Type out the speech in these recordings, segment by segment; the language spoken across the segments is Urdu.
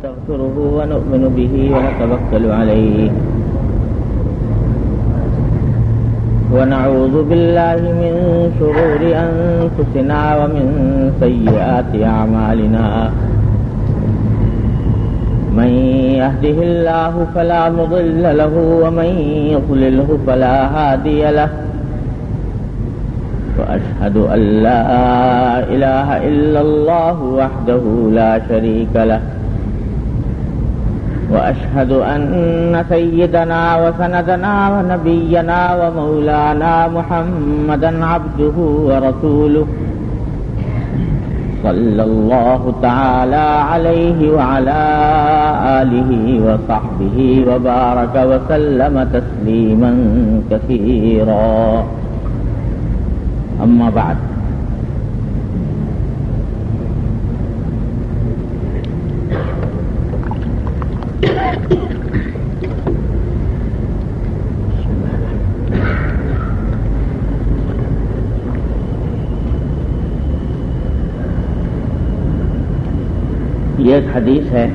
ونستغفره ونؤمن به ونتوكل عليه ونعوذ بالله من شرور أنفسنا ومن سيئات أعمالنا من يهده الله فلا مضل له ومن يضلله فلا هادي له وأشهد أن لا إله إلا الله وحده لا شريك له وأشهد أن سيدنا وسندنا ونبينا ومولانا محمدا عبده ورسوله صلى الله تعالى عليه وعلى آله وصحبه وبارك وسلم تسليما كثيرا أما بعد یہ ایک حدیث ہے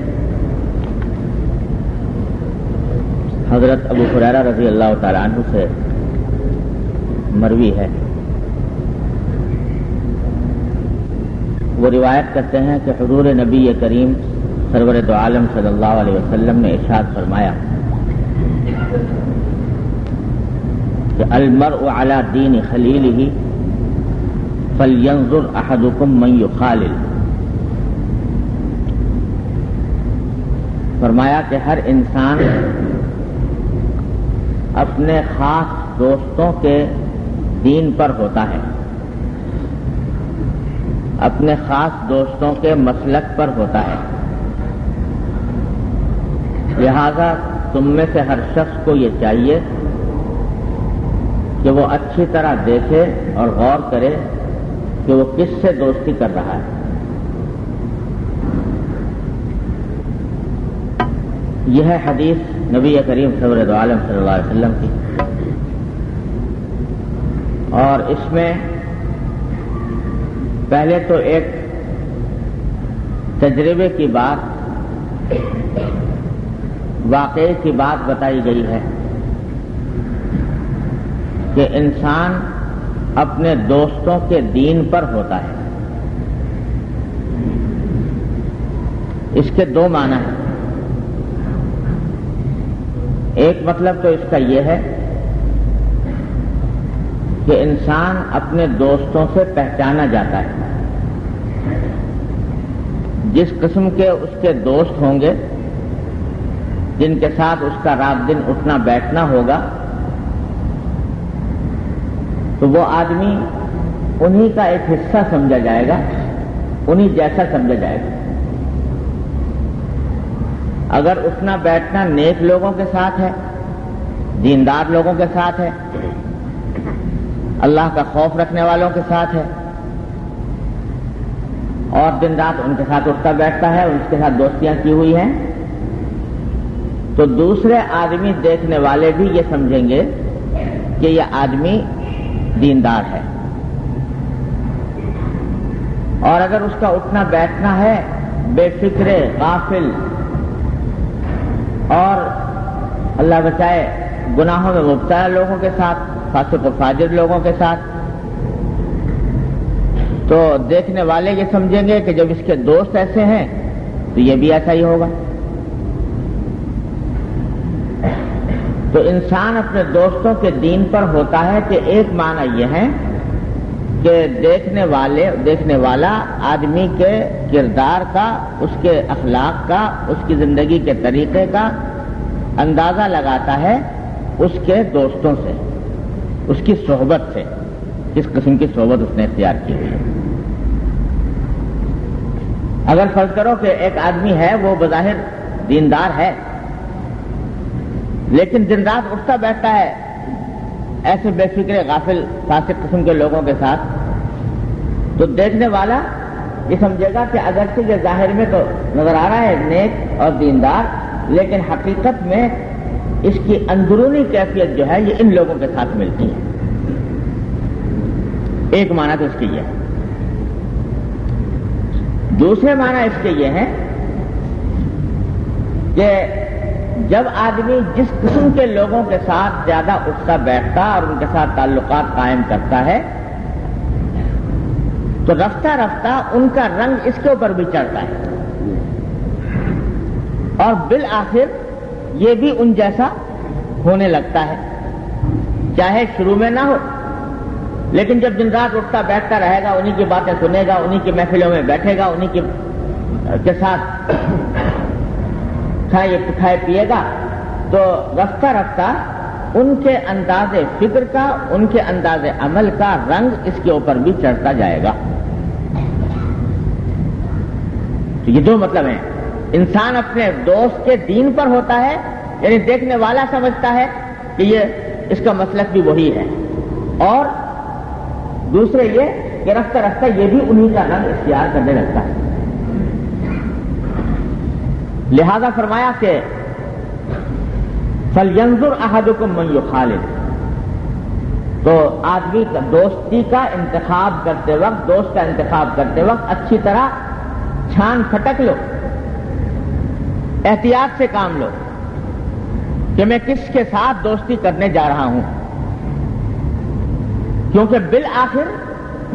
حضرت ابو ہریرہ رضی اللہ تعالیٰ عنہ سے مروی ہے. وہ روایت کرتے ہیں کہ حضور نبی کریم سرور دو عالم صلی اللہ علیہ وسلم نے ارشاد فرمایا کہ المرء علی دین خلیلہ فلینظر احدکم من یخالل. فرمایا کہ ہر انسان اپنے خاص دوستوں کے دین پر ہوتا ہے، اپنے خاص دوستوں کے مسلک پر ہوتا ہے. لہذا تم میں سے ہر شخص کو یہ چاہیے کہ وہ اچھی طرح دیکھے اور غور کرے کہ وہ کس سے دوستی کر رہا ہے. یہ ہے حدیث نبی کریم سرور دو عالم صلی اللہ علیہ وسلم کی، اور اس میں پہلے تو ایک تجربے کی بات، واقعے کی بات بتائی گئی ہے کہ انسان اپنے دوستوں کے دین پر ہوتا ہے. اس کے دو معنی ہیں. ایک مطلب تو اس کا یہ ہے کہ انسان اپنے دوستوں سے پہچانا جاتا ہے. جس قسم کے اس کے دوست ہوں گے، جن کے ساتھ اس کا رات دن اٹھنا بیٹھنا ہوگا، تو وہ آدمی انہی کا ایک حصہ سمجھا جائے گا، انہی جیسا سمجھا جائے گا. اگر اٹھنا بیٹھنا نیک لوگوں کے ساتھ ہے، دیندار لوگوں کے ساتھ ہے، اللہ کا خوف رکھنے والوں کے ساتھ ہے، اور دن رات ان کے ساتھ اٹھتا بیٹھتا ہے، ان کے ساتھ دوستیاں کی ہوئی ہیں، تو دوسرے آدمی دیکھنے والے بھی یہ سمجھیں گے کہ یہ آدمی دیندار ہے. اور اگر اس کا اٹھنا بیٹھنا ہے بے فکر، غافل اور اللہ بچائے گناہوں میں مبتلا لوگوں کے ساتھ، فاسق و فاجر لوگوں کے ساتھ، تو دیکھنے والے یہ سمجھیں گے کہ جب اس کے دوست ایسے ہیں تو یہ بھی ایسا ہی ہوگا. تو انسان اپنے دوستوں کے دین پر ہوتا ہے کہ ایک معنی یہ ہے کہ دیکھنے والا آدمی کے کردار کا، اس کے اخلاق کا، اس کی زندگی کے طریقے کا اندازہ لگاتا ہے اس کے دوستوں سے، اس کی صحبت سے، کس قسم کی صحبت اس نے اختیار کی ہوئی ہے. اگر فرض کرو کہ ایک آدمی ہے، وہ بظاہر دیندار ہے، لیکن دن رات اٹھتا بیٹھتا ہے ایسے بے فکر، غافل، فاسق قسم کے لوگوں کے ساتھ، تو دیکھنے والا یہ سمجھے گا کہ اگرچہ یہ ظاہر میں تو نظر آ رہا ہے نیک اور دیندار، لیکن حقیقت میں اس کی اندرونی کیفیت جو ہے یہ ان لوگوں کے ساتھ ملتی ہے. ایک معنی تو اس کی یہ ہے. دوسرے معنی اس کے یہ ہیں کہ جب آدمی جس قسم کے لوگوں کے ساتھ زیادہ اٹھتا بیٹھتا اور ان کے ساتھ تعلقات قائم کرتا ہے تو رفتہ رفتہ ان کا رنگ اس کے اوپر بھی چڑھتا ہے اور بالآخر یہ بھی ان جیسا ہونے لگتا ہے، چاہے شروع میں نہ ہو، لیکن جب دن رات اٹھتا بیٹھتا رہے گا، انہی کی باتیں سنے گا، انہی کی محفلوں میں بیٹھے گا، انہی کے ساتھ کھائے پیے گا، تو رفتہ رفتہ ان کے انداز فکر کا، ان کے انداز عمل کا رنگ اس کے اوپر بھی چڑھتا جائے گا۔ تو یہ دو مطلب ہیں، انسان اپنے دوست کے دین پر ہوتا ہے، یعنی دیکھنے والا سمجھتا ہے کہ یہ اس کا مسلک بھی وہی ہے، اور دوسرے یہ کہ رفتہ رفتہ یہ بھی انہی کا رنگ اختیار کرنے لگتا ہے۔ لہذا فرمایا کہ فَلْيَنْظُرْ أَحَدُكُمْ مَنْ يُخَالِطُ، تو آدمی کا دوستی کا انتخاب کرتے وقت، دوست کا انتخاب کرتے وقت اچھی طرح چھان پھٹک لو، احتیاط سے کام لو کہ میں کس کے ساتھ دوستی کرنے جا رہا ہوں، کیونکہ بالآخر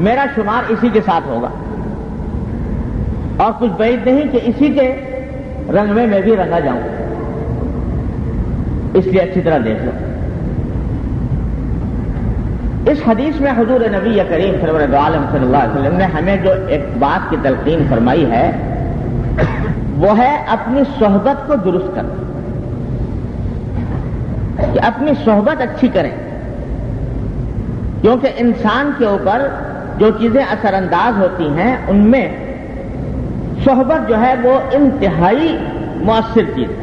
میرا شمار اسی کے ساتھ ہوگا اور کچھ بعید نہیں کہ اسی کے رنگ میں بھی رنگا جاؤں، اس لیے اچھی طرح دیکھ لو۔ اس حدیث میں حضور نبی کریم صلی اللہ علیہ وسلم نے ہمیں جو ایک بات کی تلقین فرمائی ہے وہ ہے اپنی صحبت کو درست کرنا، کہ اپنی صحبت اچھی کریں، کیونکہ انسان کے اوپر جو چیزیں اثر انداز ہوتی ہیں ان میں صحبت جو ہے وہ انتہائی مؤثر چیز ہے۔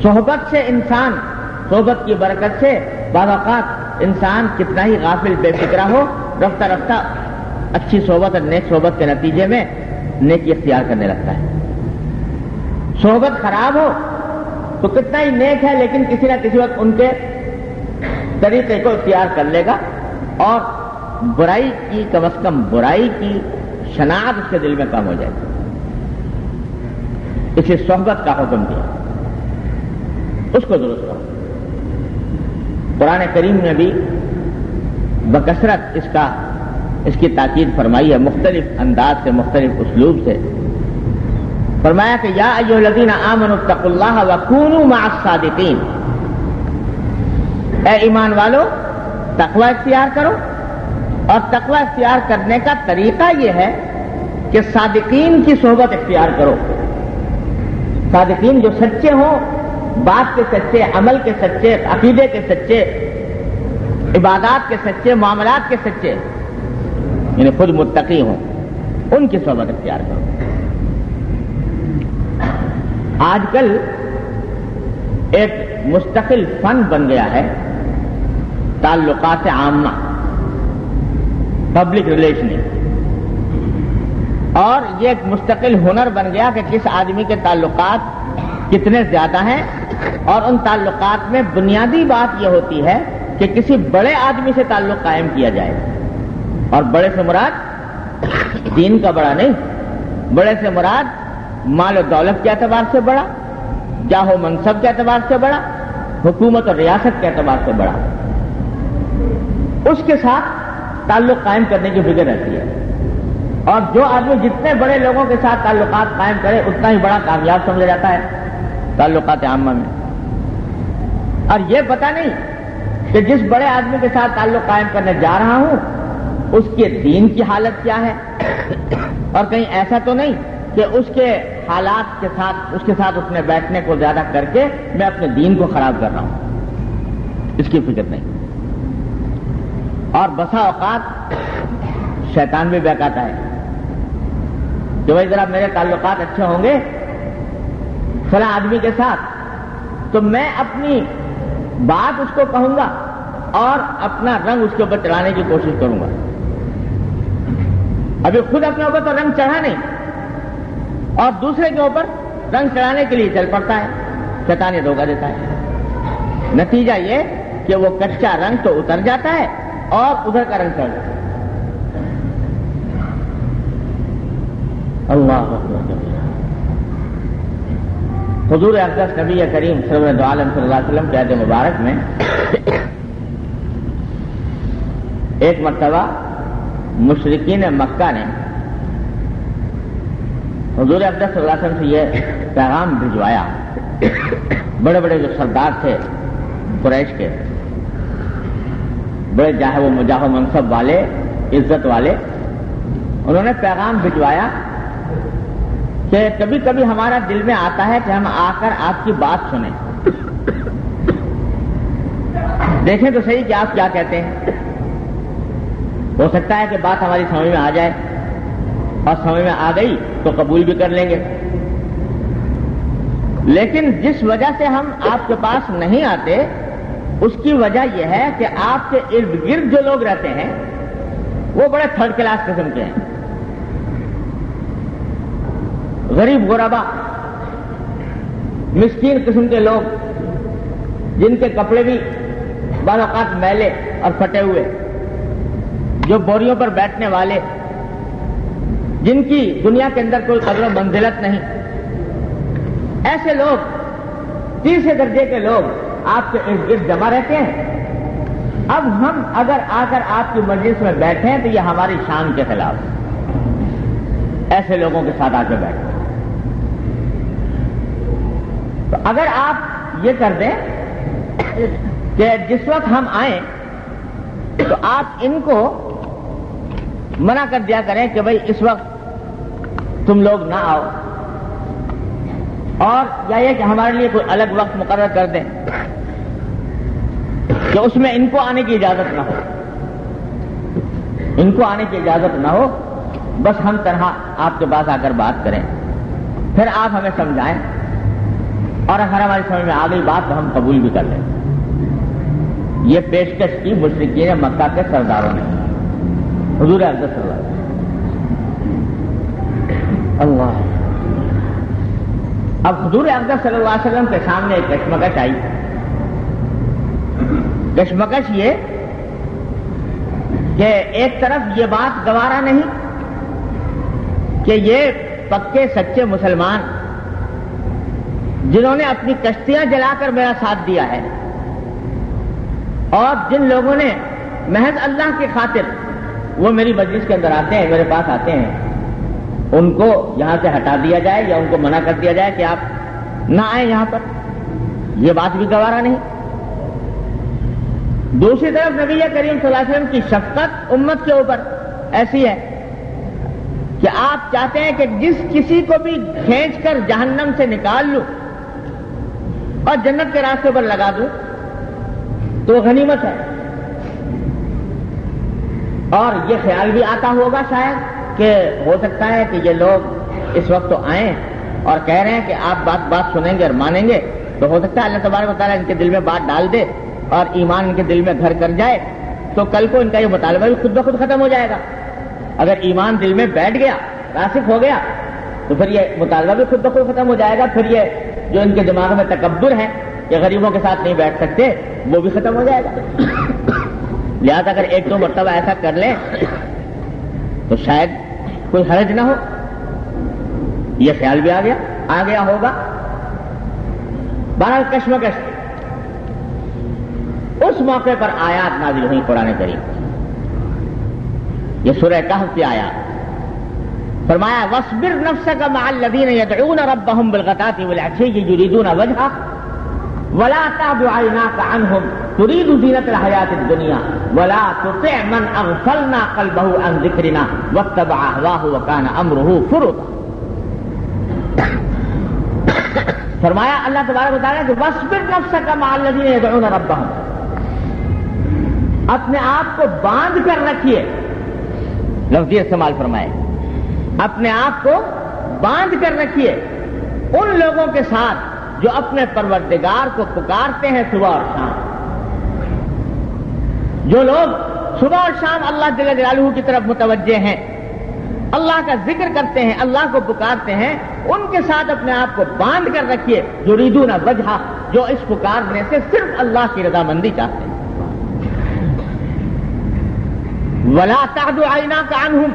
صحبت سے انسان، صحبت کی برکت سے بعض اوقات انسان کتنا ہی غافل بے فکرہ ہو، رفتہ رفتہ اچھی صحبت اور نیک صحبت کے نتیجے میں نیکی اختیار کرنے لگتا ہے۔ صحبت خراب ہو تو کتنا ہی نیک ہے لیکن کسی نہ کسی وقت ان کے طریقے کو اختیار کر لے گا اور برائی کی، کم از کم برائی کی شناخت اس کے دل میں کم ہو جائے گی۔ اسے صحبت کا حکم دیا، اس کو درست کرو۔ قرآن کریم نے بھی بکثرت اس کی تاکید فرمائی ہے، مختلف انداز سے، مختلف اسلوب سے فرمایا کہ یا ایھا الذین آمنوا اتقوا اللہ وکونوا مع الصادقین، اے ایمان والو تقوی اختیار کرو، اور تقوی اختیار کرنے کا طریقہ یہ ہے کہ صادقین کی صحبت اختیار کرو۔ صادقین جو سچے ہوں، بات کے سچے، عمل کے سچے، عقیدے کے سچے، عبادات کے سچے، معاملات کے سچے، یعنی خود متقی ہوں، ان کی صحبت اختیار کرو۔ آج کل ایک مستقل فن بن گیا ہے تعلقات عامہ، پبلک ریلیشننگ، اور یہ ایک مستقل ہنر بن گیا کہ کس آدمی کے تعلقات کتنے زیادہ ہیں، اور ان تعلقات میں بنیادی بات یہ ہوتی ہے کہ کسی بڑے آدمی سے تعلق قائم کیا جائے، اور بڑے سے مراد دین کا بڑا نہیں، بڑے سے مراد مال و دولت کے اعتبار سے بڑا، جاہ و منصب کے اعتبار سے بڑا، حکومت اور ریاست کے اعتبار سے بڑا، اس کے ساتھ تعلق قائم کرنے کی فکر رہتی ہے۔ اور جو آدمی جتنے بڑے لوگوں کے ساتھ تعلقات قائم کرے اتنا ہی بڑا کامیاب سمجھا جاتا ہے تعلقات عامہ میں، اور یہ پتہ نہیں کہ جس بڑے آدمی کے ساتھ تعلق قائم کرنے جا رہا ہوں اس کے دین کی حالت کیا ہے، اور کہیں ایسا تو نہیں کہ اس کے حالات کے ساتھ، اس کے ساتھ اٹھنے بیٹھنے کو زیادہ کر کے میں اپنے دین کو خراب کر رہا ہوں، اس کی فکر نہیں۔ اور بسا اوقات شیطان بھی بہکاتا ہے کہ بھائی ذرا میرے تعلقات اچھے ہوں گے فلاں آدمی کے ساتھ تو میں اپنی بات اس کو کہوں گا اور اپنا رنگ اس کے اوپر چڑھانے کی کوشش کروں گا۔ ابھی خود اپنے اوپر تو رنگ چڑھا نہیں اور دوسرے کے اوپر رنگ چڑھانے کے لیے چل پڑتا ہے، شیطان یہ دھوکہ دیتا ہے۔ نتیجہ یہ کہ وہ کچا رنگ تو اتر جاتا ہے اور ادھر کا رنگ چڑھ جاتا ہے۔ اللہ حضور اقدس نبی کریم سرور عالم صلی اللہ علیہ وسلم کے عہد مبارک میں ایک مرتبہ مشرکین مکہ نے حضور اقدس صلی اللہ علیہ وسلم سے یہ پیغام بھجوایا. بڑے بڑے جو سردار تھے قریش کے، بڑے جاہے وہ مجاہ و منصب والے، عزت والے، انہوں نے پیغام بھجوایا کہ کبھی کبھی ہمارا دل میں آتا ہے کہ ہم آ کر آپ کی بات سنیں، دیکھیں تو صحیح کہ آپ کیا کہتے ہیں. ہو سکتا ہے کہ بات ہماری سمجھ میں آ جائے، اور سمجھ میں آ گئی تو قبول بھی کر لیں گے. لیکن جس وجہ سے ہم آپ کے پاس نہیں آتے اس کی وجہ یہ ہے کہ آپ کے ارد گرد جو لوگ رہتے ہیں وہ بڑے تھرڈ کلاس قسم کے ہیں، غریب غربا، مسکین قسم کے لوگ، جن کے کپڑے بھی بعض اوقات میلے اور پھٹے ہوئے، جو بوریوں پر بیٹھنے والے، جن کی دنیا کے اندر کوئی قدر و منزلت نہیں، ایسے لوگ، تیسرے درجے کے لوگ آپ کے ارد گرد جمع رہتے ہیں. اب ہم اگر آ کر آپ کی مجلس میں بیٹھیں تو یہ ہماری شان کے خلاف، ایسے لوگوں کے ساتھ آ کے بیٹھیں. تو اگر آپ یہ کر دیں کہ جس وقت ہم آئیں تو آپ ان کو منع کر دیا کریں کہ بھئی اس وقت تم لوگ نہ آؤ، اور یا یہ کہ ہمارے لیے کوئی الگ وقت مقرر کر دیں کہ اس میں ان کو آنے کی اجازت نہ ہو، ان کو آنے کی اجازت نہ ہو، بس ہم تنہا آپ کے پاس آ کر بات کریں، پھر آپ ہمیں سمجھائیں، اور اگر ہماری سمجھ میں آ گئی بات تو ہم قبول بھی کر لیں. یہ پیشکش کی مشرکین مکہ کے سرداروں نے حضور اقدس صلی اللہ علیہ وسلم. اب حضور اقدس صلی اللہ علیہ وسلم کے سامنے ایک کشمکش آئی. کشمکش یہ کہ ایک طرف یہ بات گوارا نہیں کہ یہ پکے سچے مسلمان جنہوں نے اپنی کشتیاں جلا کر میرا ساتھ دیا ہے، اور جن لوگوں نے محض اللہ کی خاطر وہ میری مجلس کے اندر آتے ہیں، میرے پاس آتے ہیں، ان کو یہاں سے ہٹا دیا جائے یا ان کو منع کر دیا جائے کہ آپ نہ آئیں یہاں پر، یہ بات بھی گوارا نہیں. دوسری طرف نبی کریم صلی اللہ علیہ وسلم کی شفقت امت کے اوپر ایسی ہے کہ آپ چاہتے ہیں کہ جس کسی کو بھی کھینچ کر جہنم سے نکال لوں اور جنت کے راستے پر لگا دوں تو غنیمت ہے. اور یہ خیال بھی آتا ہوگا شاید کہ ہو سکتا ہے کہ یہ لوگ اس وقت تو آئیں اور کہہ رہے ہیں کہ آپ بات سنیں گے اور مانیں گے، تو ہو سکتا ہے اللہ تبارک و تعالیٰ ان کے دل میں بات ڈال دے اور ایمان ان کے دل میں گھر کر جائے، تو کل کو ان کا یہ مطالبہ بھی خود بخود ختم ہو جائے گا. اگر ایمان دل میں بیٹھ گیا، راسخ ہو گیا، تو پھر یہ مطالبہ بھی خود بخود ختم ہو جائے گا. پھر یہ جو ان کے دماغ میں تکبر ہے کہ غریبوں کے ساتھ نہیں بیٹھ سکتے، وہ بھی ختم ہو جائے گا. لہذا اگر ایک دو مرتبہ ایسا کر لیں تو شاید کوئی حرج نہ ہو. یہ خیال بھی آ گیا ہوگا. بہرحال کشمکش اس موقع پر آیات نازل ہوئی قرآن کریم. یہ سورہ کہف کی آیات. فرمایا وَاصْبِرْ نَفْسَكَ مَعَ الَّذِينَ يَدْعُونَ رَبَّهُمْ بِالْغَدَاةِ وَالْعَشِيِّ يُرِيدُونَ وَجْهَهُ وَلَا تَعْدُ عَيْنَاكَ عَنْهُمْ تُرِيدُ زِينَةَ الْحَيَاةِ الدُّنْيَا وَلَا تُطِعْ مَنْ أَغْفَلْنَا قَلْبَهُ عَنْ ذِكْرِنَا وَاتَّبَعَ هَوَاهُ وَكَانَ أَمْرُهُ فُرُطًا. فرمایا اللہ تبارک و تعالیٰ کہ وَاصْبِرْ نَفْسَكَ مَعَ الَّذِينَ يَدْعُونَ رَبَّهُمْ، اپنے آپ کو باندھ کر رکھیے. لفظ استعمال فرمائے، اپنے آپ کو باندھ کر رکھیے ان لوگوں کے ساتھ جو اپنے پروردگار کو پکارتے ہیں صبح اور شام. جو لوگ صبح اور شام اللہ جل جلالہ کی طرف متوجہ ہیں، اللہ کا ذکر کرتے ہیں، اللہ کو پکارتے ہیں، ان کے ساتھ اپنے آپ کو باندھ کر رکھیے. یریدون وجہہ، جو اس پکارنے سے صرف اللہ کی رضامندی چاہتے ہیں. ولا تعد عیناک عنہم،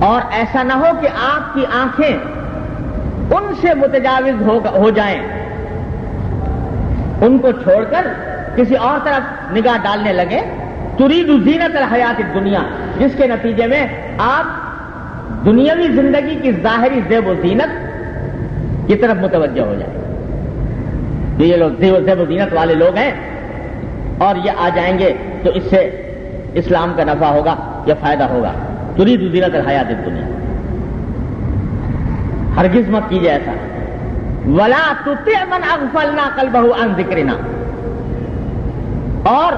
اور ایسا نہ ہو کہ آپ کی آنکھیں ان سے متجاوز ہو جائیں، ان کو چھوڑ کر کسی اور طرف نگاہ ڈالنے لگے، ترید زینت الحیات الدنیا، جس کے نتیجے میں آپ دنیاوی زندگی کی ظاہری زیب و زینت کی طرف متوجہ ہو جائیں. یہ لوگ زیب و زینت والے لوگ ہیں اور یہ آ جائیں گے تو اس سے اسلام کا نفع ہوگا یا فائدہ ہوگا. ترید زینت الحیات الدنیا، ہرگز مت کیجیے ایسا. ولا تطع من اغفلنا قلبه عن ذکرنا، اور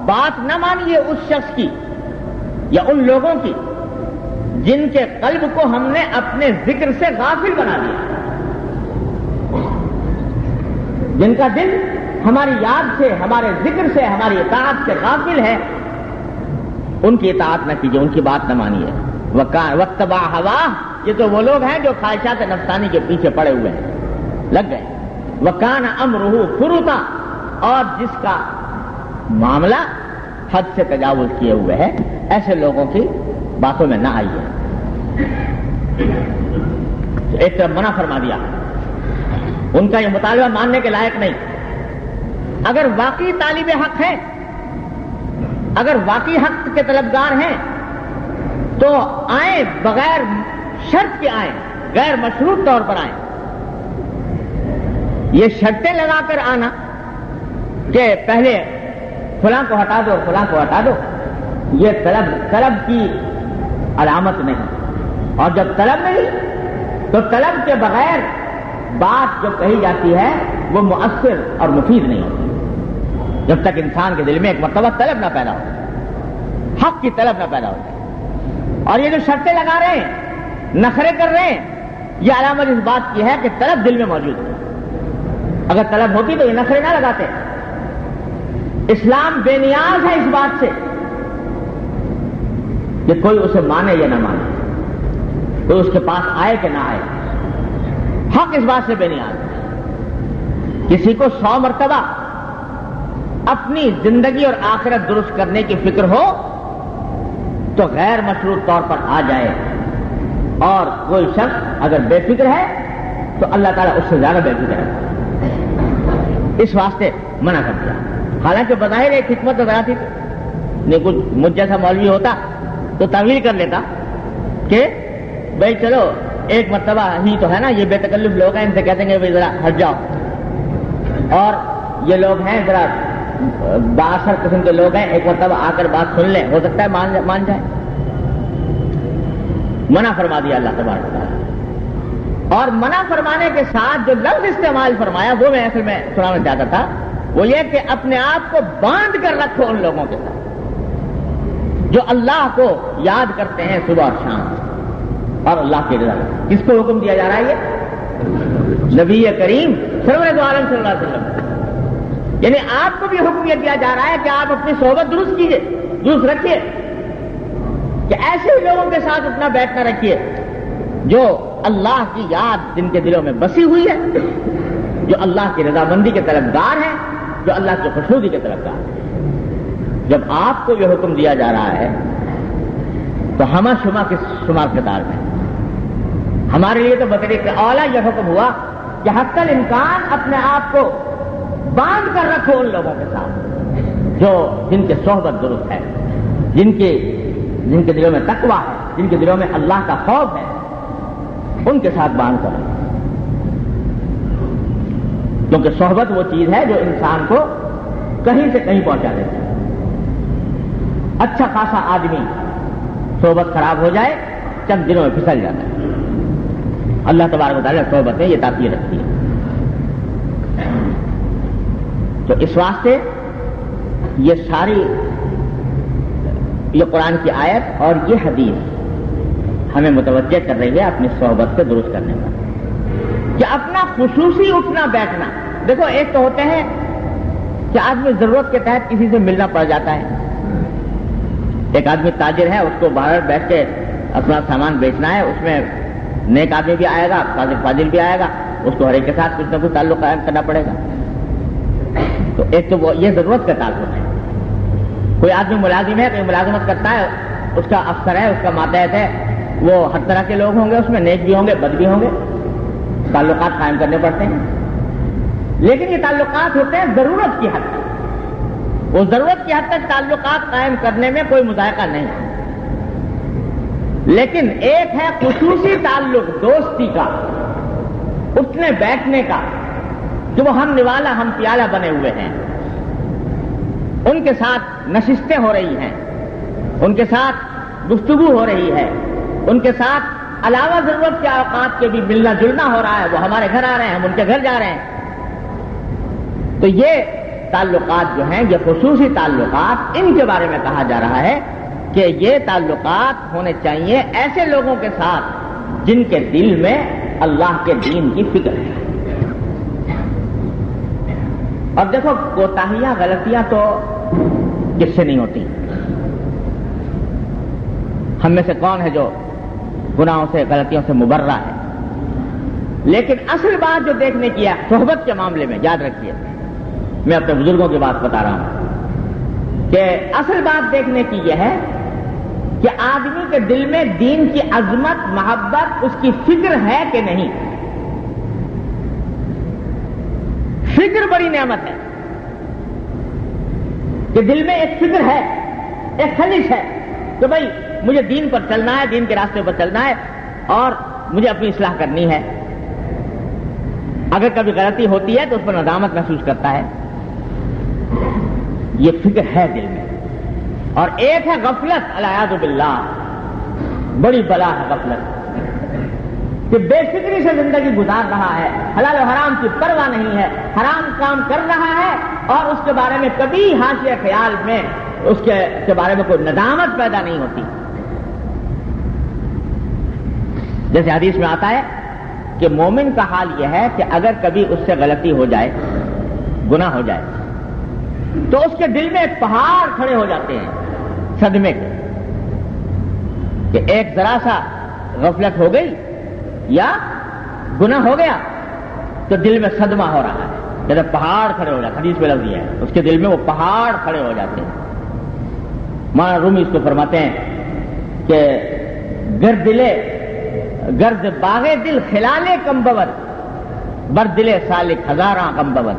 بات نہ مانیے اس شخص کی یا ان لوگوں کی جن کے قلب کو ہم نے اپنے ذکر سے غافل بنا دیا، جن کا دل ہماری یاد سے، ہمارے ذکر سے، ہماری اطاعت سے غافل ہے. ان کی اطاعت نہ کیجیے، ان کی بات نہ مانیے. واتبع ہواہ، یہ تو وہ لوگ ہیں جو خواہشات نفسانی کے پیچھے پڑے ہوئے ہیں، لگ گئے. وکان امرہ فرطا، اور جس کا معاملہ حد سے تجاوز کیے ہوئے ہے، ایسے لوگوں کی باتوں میں نہ آئیے. ایک طرف منع فرما دیا، ان کا یہ مطالبہ ماننے کے لائق نہیں. اگر واقعی طالب حق ہیں، اگر واقعی حق کے طلبگار ہیں تو آئیں، بغیر شرط کے آئیں، غیر مشروط طور پر آئیں. یہ شرطیں لگا کر آنا کہ پہلے فلاں کو ہٹا دو، فلاں کو ہٹا دو، یہ طلب کی علامت نہیں. اور جب طلب نہیں تو طلب کے بغیر بات جو کہی جاتی ہے وہ مؤثر اور مفید نہیں ہوتی جب تک انسان کے دل میں ایک مرتبہ طلب نہ پیدا ہو، حق کی طلب نہ پیدا ہو. اور یہ جو شرطیں لگا رہے ہیں، نخرے کر رہے ہیں، یہ علامت اس بات کی ہے کہ طلب دل میں موجود ہے. اگر طلب ہوتی تو یہ نخرے نہ لگاتے. اسلام بے نیاز ہے اس بات سے کہ کوئی اسے مانے یا نہ مانے، کوئی اس کے پاس آئے کہ نہ آئے. حق اس بات سے بے نیاز ہے. کسی کو 100 مرتبہ اپنی زندگی اور آخرت درست کرنے کی فکر ہو تو غیر مشروط طور پر آ جائے، اور کوئی شخص اگر بے فکر ہے تو اللہ تعالیٰ اس سے زیادہ بے فکر ہے. اس واسطے منع کر دیا. حالانکہ بظاہر ایک حکمت وغیرہ تھی، نہیں کچھ مجھ جیسا مولوی ہوتا تو تعویل کر لیتا کہ بھائی چلو ایک مرتبہ ہی تو ہے نا، یہ بے تکلف لوگ ہیں، ان سے کہتے ہیں کہ ذرا ہٹ جاؤ. اور یہ لوگ ہیں ذرا بااثر قسم کے لوگ ہیں، ایک مرتبہ آ کر بات سن لیں، ہو سکتا ہے مان جائے. منع فرما دیا اللہ تبارک و تعالیٰ. اور منع فرمانے کے ساتھ جو لفظ استعمال فرمایا وہ میں اصل میں سنانا چاہتا تھا، وہ یہ کہ اپنے آپ کو باندھ کر رکھو ان لوگوں کے ساتھ جو اللہ کو یاد کرتے ہیں صبح اور شام اور اللہ کی رضا. کس کو حکم دیا جا رہا ہے؟ یہ نبی کریم سرور عالم صلی اللہ علیہ وسلم. یعنی آپ کو بھی حکم یہ دیا جا رہا ہے کہ آپ اپنی صحبت درست کیجئے، درست رکھیے، کہ ایسے لوگوں کے ساتھ اپنا بیٹھنا رکھیے جو اللہ کی یاد جن کے دلوں میں بسی ہوئی ہے، جو اللہ کی رضامندی کے طلبگار ہیں، جو اللہ کی خوشنودی کے طلبگار ہیں. جب آپ کو یہ حکم دیا جا رہا ہے تو ہمہ شمہ کس شمار کتار میں ہمارے لیے تو بطریق اولا یہ حکم ہوا کہ حق الامکان اپنے آپ کو باندھ کر رکھو ان لوگوں کے ساتھ جو جن کے صحبت درست ہے، جن کے دلوں میں تقویٰ ہے، جن کے دلوں میں اللہ کا خوف ہے، ان کے ساتھ باندھ کر رکھو. کیونکہ صحبت وہ چیز ہے جو انسان کو کہیں سے کہیں پہنچا دیتی ہے. اچھا خاصا آدمی صحبت خراب ہو جائے چند دنوں میں پھسل جاتا ہے. اللہ تبارک و تعالیٰ صحبت نے یہ تعبیر رکھی ہے. تو اس واسطے یہ ساری یہ قرآن کی آیت اور یہ حدیث ہمیں متوجہ کر رہی ہے اپنی صحبت سے درست کرنے کا، کہ اپنا خصوصی اٹھنا بیٹھنا. دیکھو ایک تو ہوتے ہیں کہ آدمی ضرورت کے تحت کسی سے ملنا پڑ جاتا ہے. ایک آدمی تاجر ہے، اس کو باہر بیٹھ کے اپنا سامان بیچنا ہے، اس میں نیک آدمی بھی آئے گا، صادق فاضل بھی آئے گا، اس کو ہر ایک کے ساتھ کچھ نہ کچھ تعلق قائم کرنا پڑے گا. تو ایک تو یہ ضرورت کا تعلق ہے. کوئی آدمی ملازم ہے، کوئی ملازمت کرتا ہے، اس کا افسر ہے، اس کا ماتحت ہے، وہ ہر طرح کے لوگ ہوں گے، اس میں نیک بھی ہوں گے، بد بھی ہوں گے، تعلقات قائم کرنے پڑتے ہیں، لیکن یہ تعلقات ہوتے ہیں ضرورت کی حد تک، وہ ضرورت کی حد تک تعلقات قائم کرنے میں کوئی مذائقہ نہیں، لیکن ایک ہے خصوصی تعلق دوستی کا، اٹھنے بیٹھنے کا، کہ وہ ہم نوالا ہم پیالہ بنے ہوئے ہیں، ان کے ساتھ نشستیں ہو رہی ہیں، ان کے ساتھ گفتگو ہو رہی ہے، ان کے ساتھ علاوہ ضرورت کے اوقات کے بھی ملنا جلنا ہو رہا ہے، وہ ہمارے گھر آ رہے ہیں، ہم ان کے گھر جا رہے ہیں۔ تو یہ تعلقات جو ہیں، یہ خصوصی تعلقات، ان کے بارے میں کہا جا رہا ہے کہ یہ تعلقات ہونے چاہیے ایسے لوگوں کے ساتھ جن کے دل میں اللہ کے دین کی فکر ہے۔ اور دیکھو کوتاہیاں غلطیاں تو کس سے نہیں ہوتی، ہم میں سے کون ہے جو گناہوں سے غلطیوں سے مبرہ ہے، لیکن اصل بات جو دیکھنے کی ہے صحبت کے معاملے میں، یاد رکھیے میں اپنے بزرگوں کی بات بتا رہا ہوں کہ اصل بات دیکھنے کی یہ ہے کہ آدمی کے دل میں دین کی عظمت، محبت، اس کی فکر ہے کہ نہیں۔ فکر بڑی نعمت ہے کہ دل میں ایک فکر ہے، ایک خلش ہے کہ بھائی مجھے دین پر چلنا ہے، دین کے راستے پر چلنا ہے، اور مجھے اپنی اصلاح کرنی ہے۔ اگر کبھی غلطی ہوتی ہے تو اس پر ندامت محسوس کرتا ہے، یہ فکر ہے دل میں۔ اور ایک ہے غفلت، العیاذ باللہ، بڑی بلا ہے غفلت، کہ بے فکری سے زندگی گزار رہا ہے، حلال و حرام کی پرواہ نہیں ہے، حرام کام کر رہا ہے اور اس کے بارے میں کبھی حاشیہ خیال میں اس کے بارے میں کوئی ندامت پیدا نہیں ہوتی۔ جیسے حدیث میں آتا ہے کہ مومن کا حال یہ ہے کہ اگر کبھی اس سے غلطی ہو جائے، گناہ ہو جائے، تو اس کے دل میں ایک پہاڑ کھڑے ہو جاتے ہیں صدمے کے، کہ ایک ذرا سا غفلت ہو گئی یا گناہ ہو گیا تو دل میں صدمہ ہو رہا ہے، جیسے پہاڑ کھڑے ہو جاتے ہیں، حدیث میں لفظ یہ ہے، اس کے دل میں وہ پہاڑ کھڑے ہو جاتے ہیں۔ مولانا رومی اس کو فرماتے ہیں کہ گرد باغے دل خلالے کم بود، بر دل سالک ہزاراں کم بود۔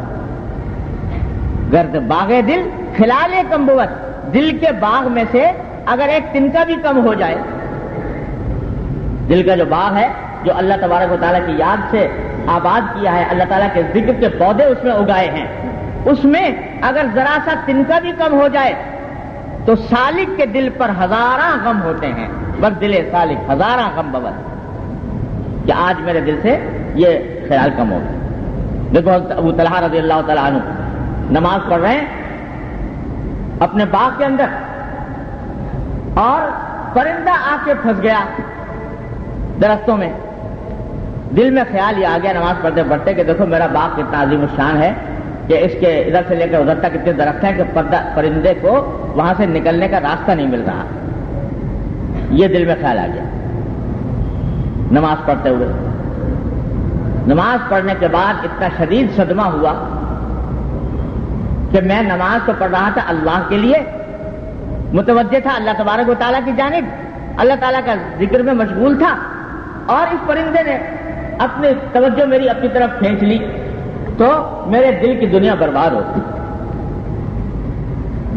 گرد باغے دل خلالے کم بود، دل کے باغ میں سے اگر ایک تنکا بھی کم ہو جائے، دل کا جو باغ ہے جو اللہ تبارک و تعالیٰ کی یاد سے آباد کیا ہے، اللہ تعالیٰ کے ذکر کے پودے اس میں اگائے ہیں، اس میں اگر ذرا سا تنکا بھی کم ہو جائے تو سالک کے دل پر ہزاراں غم ہوتے ہیں، بر دل سالک ہزاراں غم بود، کہ آج میرے دل سے یہ خیال کم ہو گیا۔ دیکھو ابو طلحہ رضی اللہ تعالیٰ عنہ نماز پڑھ رہے ہیں اپنے باغ کے اندر، اور پرندہ آ کے پھنس گیا درختوں میں، دل میں خیال یہ آ گیا نماز پڑھتے پڑھتے کہ دیکھو میرا باغ کتنا عظیم الشان ہے کہ اس کے ادھر سے لے کر ادھر تک اتنے درخت ہیں کہ پرندے کو وہاں سے نکلنے کا راستہ نہیں مل رہا۔ یہ دل میں خیال آ گیا نماز پڑھتے ہوئے۔ نماز پڑھنے کے بعد اتنا شدید صدمہ ہوا کہ میں نماز تو پڑھ رہا تھا اللہ کے لیے، متوجہ تھا اللہ تبارک و تعالیٰ کی جانب، اللہ تعالیٰ کا ذکر میں مشغول تھا، اور اس پرندے نے اپنی توجہ میری اپنی طرف کھینچ لی تو میرے دل کی دنیا برباد ہوتی۔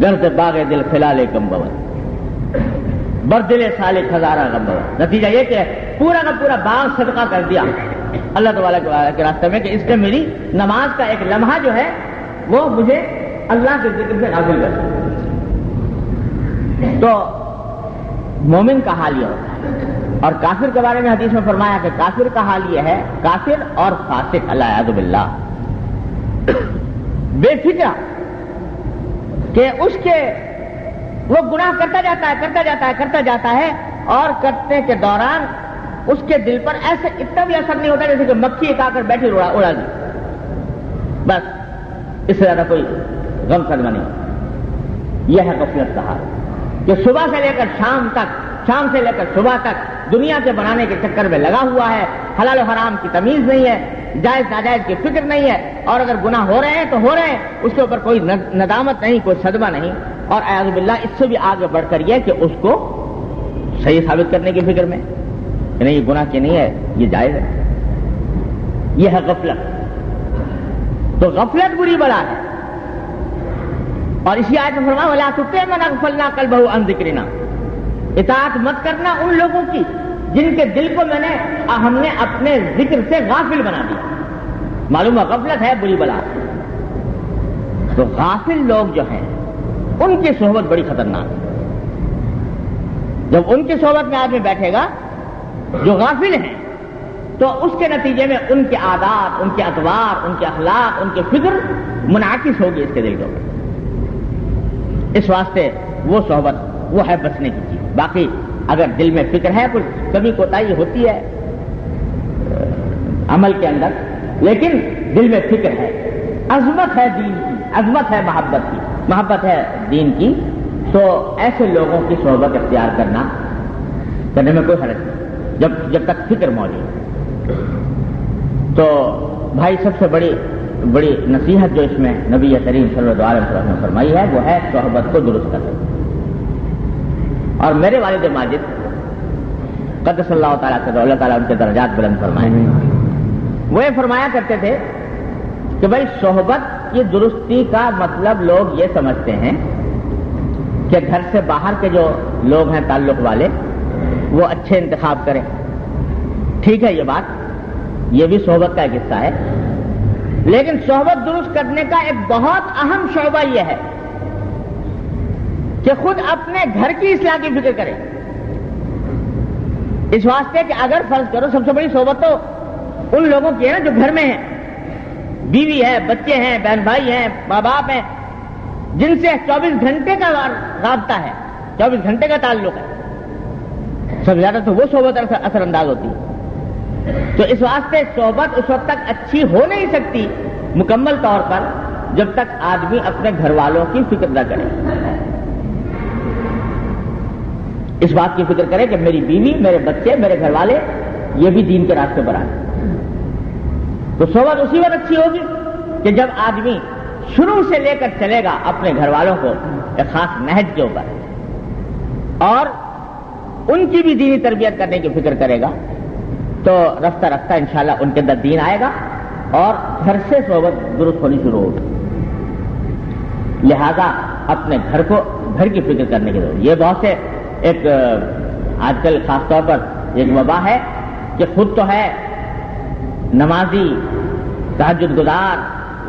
گرد باغ دل خلالے کم بود، بر دل سالک ہزارہ غم بود۔ نتیجہ یہ کہ پورا کا پورا باغ صدقہ کر دیا اللہ تبارک و تعالیٰ کے راستے میں، کہ اس نے میری نماز کا ایک لمحہ جو ہے وہ مجھے اللہ کے ذکر سے غافل کر دیا۔ تو مومن کا حال یہ ہوتا ہے۔ اور کافر کے بارے میں حدیث میں فرمایا کہ کافر کا حال یہ ہے، کافر اور فاسق العیاذ باللہ، بے فکر کہ اس کے وہ گناہ کرتا جاتا ہے اور کرنے کے دوران اس کے دل پر ایسے اتنا بھی اثر نہیں ہوتا جیسے کہ مکھی ایک آ کر بیٹھی اڑا دی، بس اس سے زیادہ کوئی غم صدمہ نہیں۔ یہ ہے غفلت کا حال کہ صبح سے لے کر شام تک، شام سے لے کر صبح تک دنیا کے بنانے کے چکر میں لگا ہوا ہے، حلال و حرام کی تمیز نہیں ہے، جائز ناجائز کی فکر نہیں ہے، اور اگر گناہ ہو رہے ہیں تو ہو رہے ہیں، اس کے اوپر کوئی ندامت نہیں، کوئی صدمہ نہیں، اور اعوذ باللہ اس سے بھی آگے بڑھ کر یہ کہ اس کو صحیح ثابت کرنے کی فکر میں، کہ نہیں یہ گناہ کی نہیں ہے، یہ جائز ہے. یہ ہے غفلت. تو غفلت بری بلا ہے. اور اسی آیت میں فرمایا وَلَا تُطِعْ مَنْ أَغْفَلْنَا قَلْبَهُ عَنْ ذِكْرِنَا، اطاعت مت کرنا ان لوگوں کی جن کے دل کو ہم نے اپنے ذکر سے غافل بنا دیا. معلوم ہے غفلت ہے بری بلا. تو غافل لوگ جو ہیں ان کی صحبت بڑی خطرناک ہے. جب ان کی صحبت میں آدمی بیٹھے گا جو غافل ہیں تو اس کے نتیجے میں ان کے عادات، ان کے اطوار، ان کے اخلاق، ان کی فکر منعکس ہوگی اس کے دل کے اوپر. اس واسطے وہ صحبت وہ ہے بچنے کی چیز. باقی اگر دل میں فکر ہے کچھ کبھی کوتاہی ہوتی ہے عمل کے اندر، لیکن دل میں فکر ہے، عظمت ہے دین کی، عظمت ہے محبت کی، محبت ہے دین کی، تو ایسے لوگوں کی صحبت اختیار کرنے میں کوئی حرج نہیں جب تک فکر موجود. تو بھائی سب سے بڑی نصیحت جو اس میں نبی کریم صلی اللہ علیہ وسلم نے فرمائی ہے وہ ہے صحبت کو درست کرنا. اور میرے والد ماجد قدس اللہ تعالیٰ سے اللہ تعالیٰ ان کے درجات بلند فرمائے، وہ یہ فرمایا کرتے تھے کہ بھائی صحبت کی درستی کا مطلب لوگ یہ سمجھتے ہیں کہ گھر سے باہر کے جو لوگ ہیں تعلق والے وہ اچھے انتخاب کریں. ٹھیک ہے یہ بات، یہ بھی صحبت کا ایک حصہ ہے، لیکن صحبت درست کرنے کا ایک بہت اہم شعبہ یہ ہے کہ خود اپنے گھر کی اصلاح کی فکر کریں. اس واسطے کہ اگر فرض کرو سب سے بڑی صحبت تو ان لوگوں کی ہے نا جو گھر میں ہیں، بیوی ہے، بچے ہیں، بہن بھائی ہیں، ماں باپ ہیں، جن سے 24 گھنٹے کا رابطہ ہے، 24 گھنٹے کا تعلق ہے. سب زیادہ تو وہ صحبت اثر انداز ہوتی ہے. تو اس واسطے صحبت اس وقت تک اچھی ہو نہیں سکتی مکمل طور پر جب تک آدمی اپنے گھر والوں کی فکر نہ کرے. اس بات کی فکر کرے کہ میری بیوی، میرے بچے، میرے گھر والے یہ بھی دین کے راستے پر آئیں. تو صحبت اسی وقت اچھی ہوگی کہ جب آدمی شروع سے لے کر چلے گا اپنے گھر والوں کو ایک خاص نہج کے اوپر اور ان کی بھی دینی تربیت کرنے کی فکر کرے گا، تو رفتہ رفتہ انشاءاللہ ان کے اندر دین آئے گا اور گھر سے صحبت درست ہونی شروع ہوگی. لہذا اپنے گھر کی فکر کرنے کی ضرورت. یہ بہت سے ایک آج کل خاص طور پر ایک وبا ہے کہ خود تو ہے نمازی، تہجد گزار،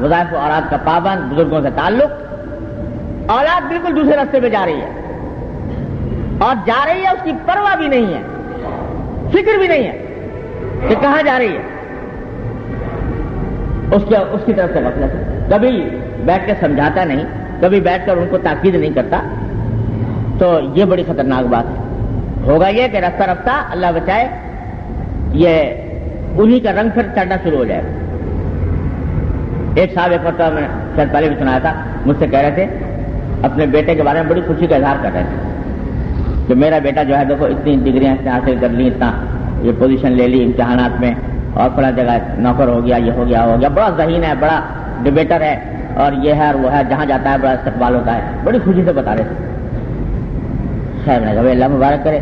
وظائف و اوراد کا پابند، بزرگوں سے تعلق، اولاد بالکل دوسرے راستے پہ جا رہی ہے اور جا رہی ہے اس کی پرواہ بھی نہیں ہے، فکر بھی نہیں ہے کہ کہاں جا رہی ہے. اس کی طرف سے غفلت ہے. کبھی بیٹھ کے سمجھاتا نہیں، کبھی بیٹھ کر ان کو تاکید نہیں کرتا. تو یہ بڑی خطرناک بات ہے. ہوگا یہ کہ رفتہ رفتہ اللہ بچائے یہ انہی کا رنگ پھر چڑھنا شروع ہو جائے. ایک صاحب ایک مرتبہ میں شاید پہلے بھی سنایا تھا، مجھ سے کہہ رہے تھے اپنے بیٹے کے بارے میں بڑی خوشی کا اظہار کر رہے تھے کہ میرا بیٹا جو ہے دیکھو اتنی ڈگریاں اس نے حاصل کر لی، اتنا یہ پوزیشن لے لی امتحانات میں، اور فلاں جگہ نوکر ہو گیا، یہ ہو گیا، بڑا ذہین ہے، بڑا ڈبیٹر ہے، اور یہ ہے اور وہ ہے، جہاں جاتا ہے بڑا استقبال ہوتا ہے. بڑی خوشی سے بتا رہے تھے. خیر میں کہا اللہ مبارک کرے.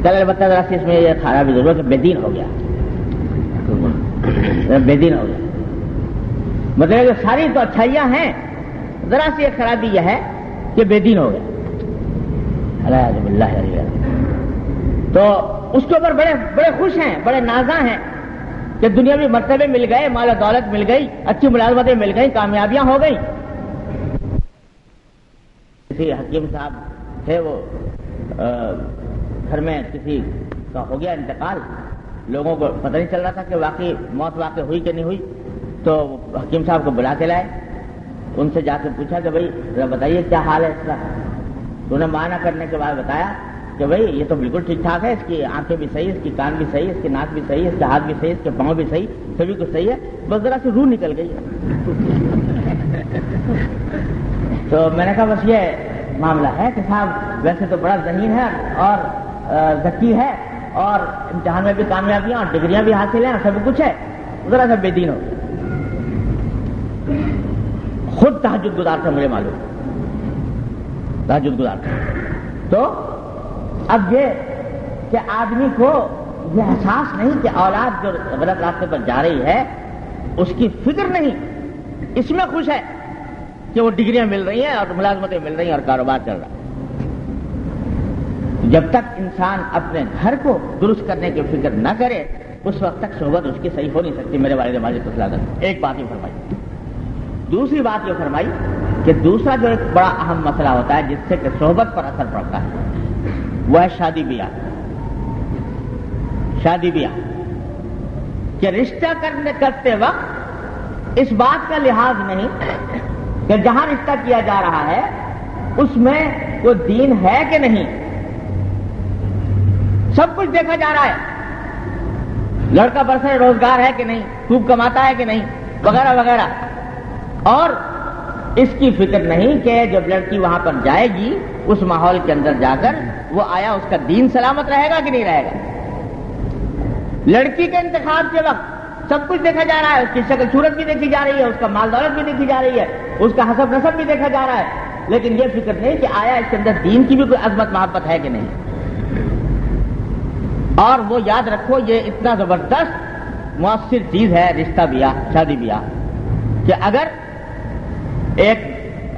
کل البتہ ذرا سی اس میں یہ خرابی ضرور کہ بے دین ہو گیا، بے دین ہو گیا. مطلب کہ ساری تو اچھائیاں ہیں، ذرا سی ایک خرابی یہ ہے کہ بے دین ہو گیا. اللہ تو اس کے اوپر بڑے خوش ہیں، بڑے نازاں ہیں کہ دنیاوی مرتبے مل گئے، مال و دولت مل گئی، اچھی ملازمتیں مل گئی، کامیابیاں ہو گئی. کسی حکیم صاحب تھے، وہ گھر میں کسی کا ہو گیا انتقال، لوگوں کو پتہ نہیں چل رہا تھا کہ واقعی موت واقع ہوئی کہ نہیں ہوئی. تو حکیم صاحب کو بلا کے لائے، ان سے جا کے پوچھا کہ بھائی ذرا بتائیے کیا حال ہے اس کا. تو انہیں معائنہ کرنے کے بعد بتایا کہ بھائی یہ تو بالکل ٹھیک ٹھاک ہے، اس کی آنکھیں بھی صحیح، اس کی کان بھی صحیح، اس کی ناک بھی صحیح، اس کے ہاتھ بھی صحیح، اس کے پاؤں بھی صحیح، سبھی کچھ صحیح ہے، بس ذرا سی روح نکل گئی ہے. تو میں نے کہا بس یہ معاملہ ہے کہ صاحب ویسے تو بڑا ذہین ہے اور ذکی ہے اور امتحان میں بھی کامیابیاں اور ڈگریاں بھی حاصل ہیں، سب کچھ ہے، ذرا سا بے دین ہو. خود تہجد گزار تھا، مجھے معلوم تہجد گزار تھا. تو اب یہ کہ آدمی کو یہ احساس نہیں کہ اولاد جو غلط راستے پر جا رہی ہے اس کی فکر نہیں، اس میں خوش ہے کہ وہ ڈگریاں مل رہی ہیں اور ملازمتیں مل رہی ہیں اور کاروبار چل رہا ہے۔ جب تک انسان اپنے گھر کو درست کرنے کی فکر نہ کرے اس وقت تک صحبت اس کی صحیح ہو نہیں سکتی۔ میرے والد ماجد اسلام ایک بات یہ فرمائی۔ دوسری بات یہ فرمائی کہ دوسرا جو ایک بڑا اہم مسئلہ ہوتا ہے جس سے کہ صحبت پر اثر پڑتا ہے وہ ہے شادی بیاہ۔ شادی بیاہ کہ رشتہ کرتے وقت اس بات کا لحاظ نہیں کہ جہاں رشتہ کیا جا رہا ہے اس میں کوئی دین ہے کہ نہیں، سب کچھ دیکھا جا رہا ہے، لڑکا برسر روزگار ہے کہ نہیں، خوب کماتا ہے کہ نہیں، وغیرہ وغیرہ، اور اس کی فکر نہیں کہ جب لڑکی وہاں پر جائے گی اس ماحول کے اندر جا کر وہ آیا اس کا دین سلامت رہے گا کہ نہیں رہے گا۔ لڑکی کے انتخاب کے وقت سب کچھ دیکھا جا رہا ہے، اس کی شکل صورت بھی دیکھی جا رہی ہے، اس کا مال دولت بھی دیکھی جا رہی ہے، اس کا حسب نسب بھی دیکھا جا رہا ہے، لیکن یہ فکر نہیں کہ آیا اس کے اندر دین کی بھی کوئی عظمت محبت ہے کہ نہیں۔ اور وہ یاد رکھو یہ اتنا زبردست مؤثر چیز ہے رشتہ بیاہ، شادی بیاہ، کہ اگر ایک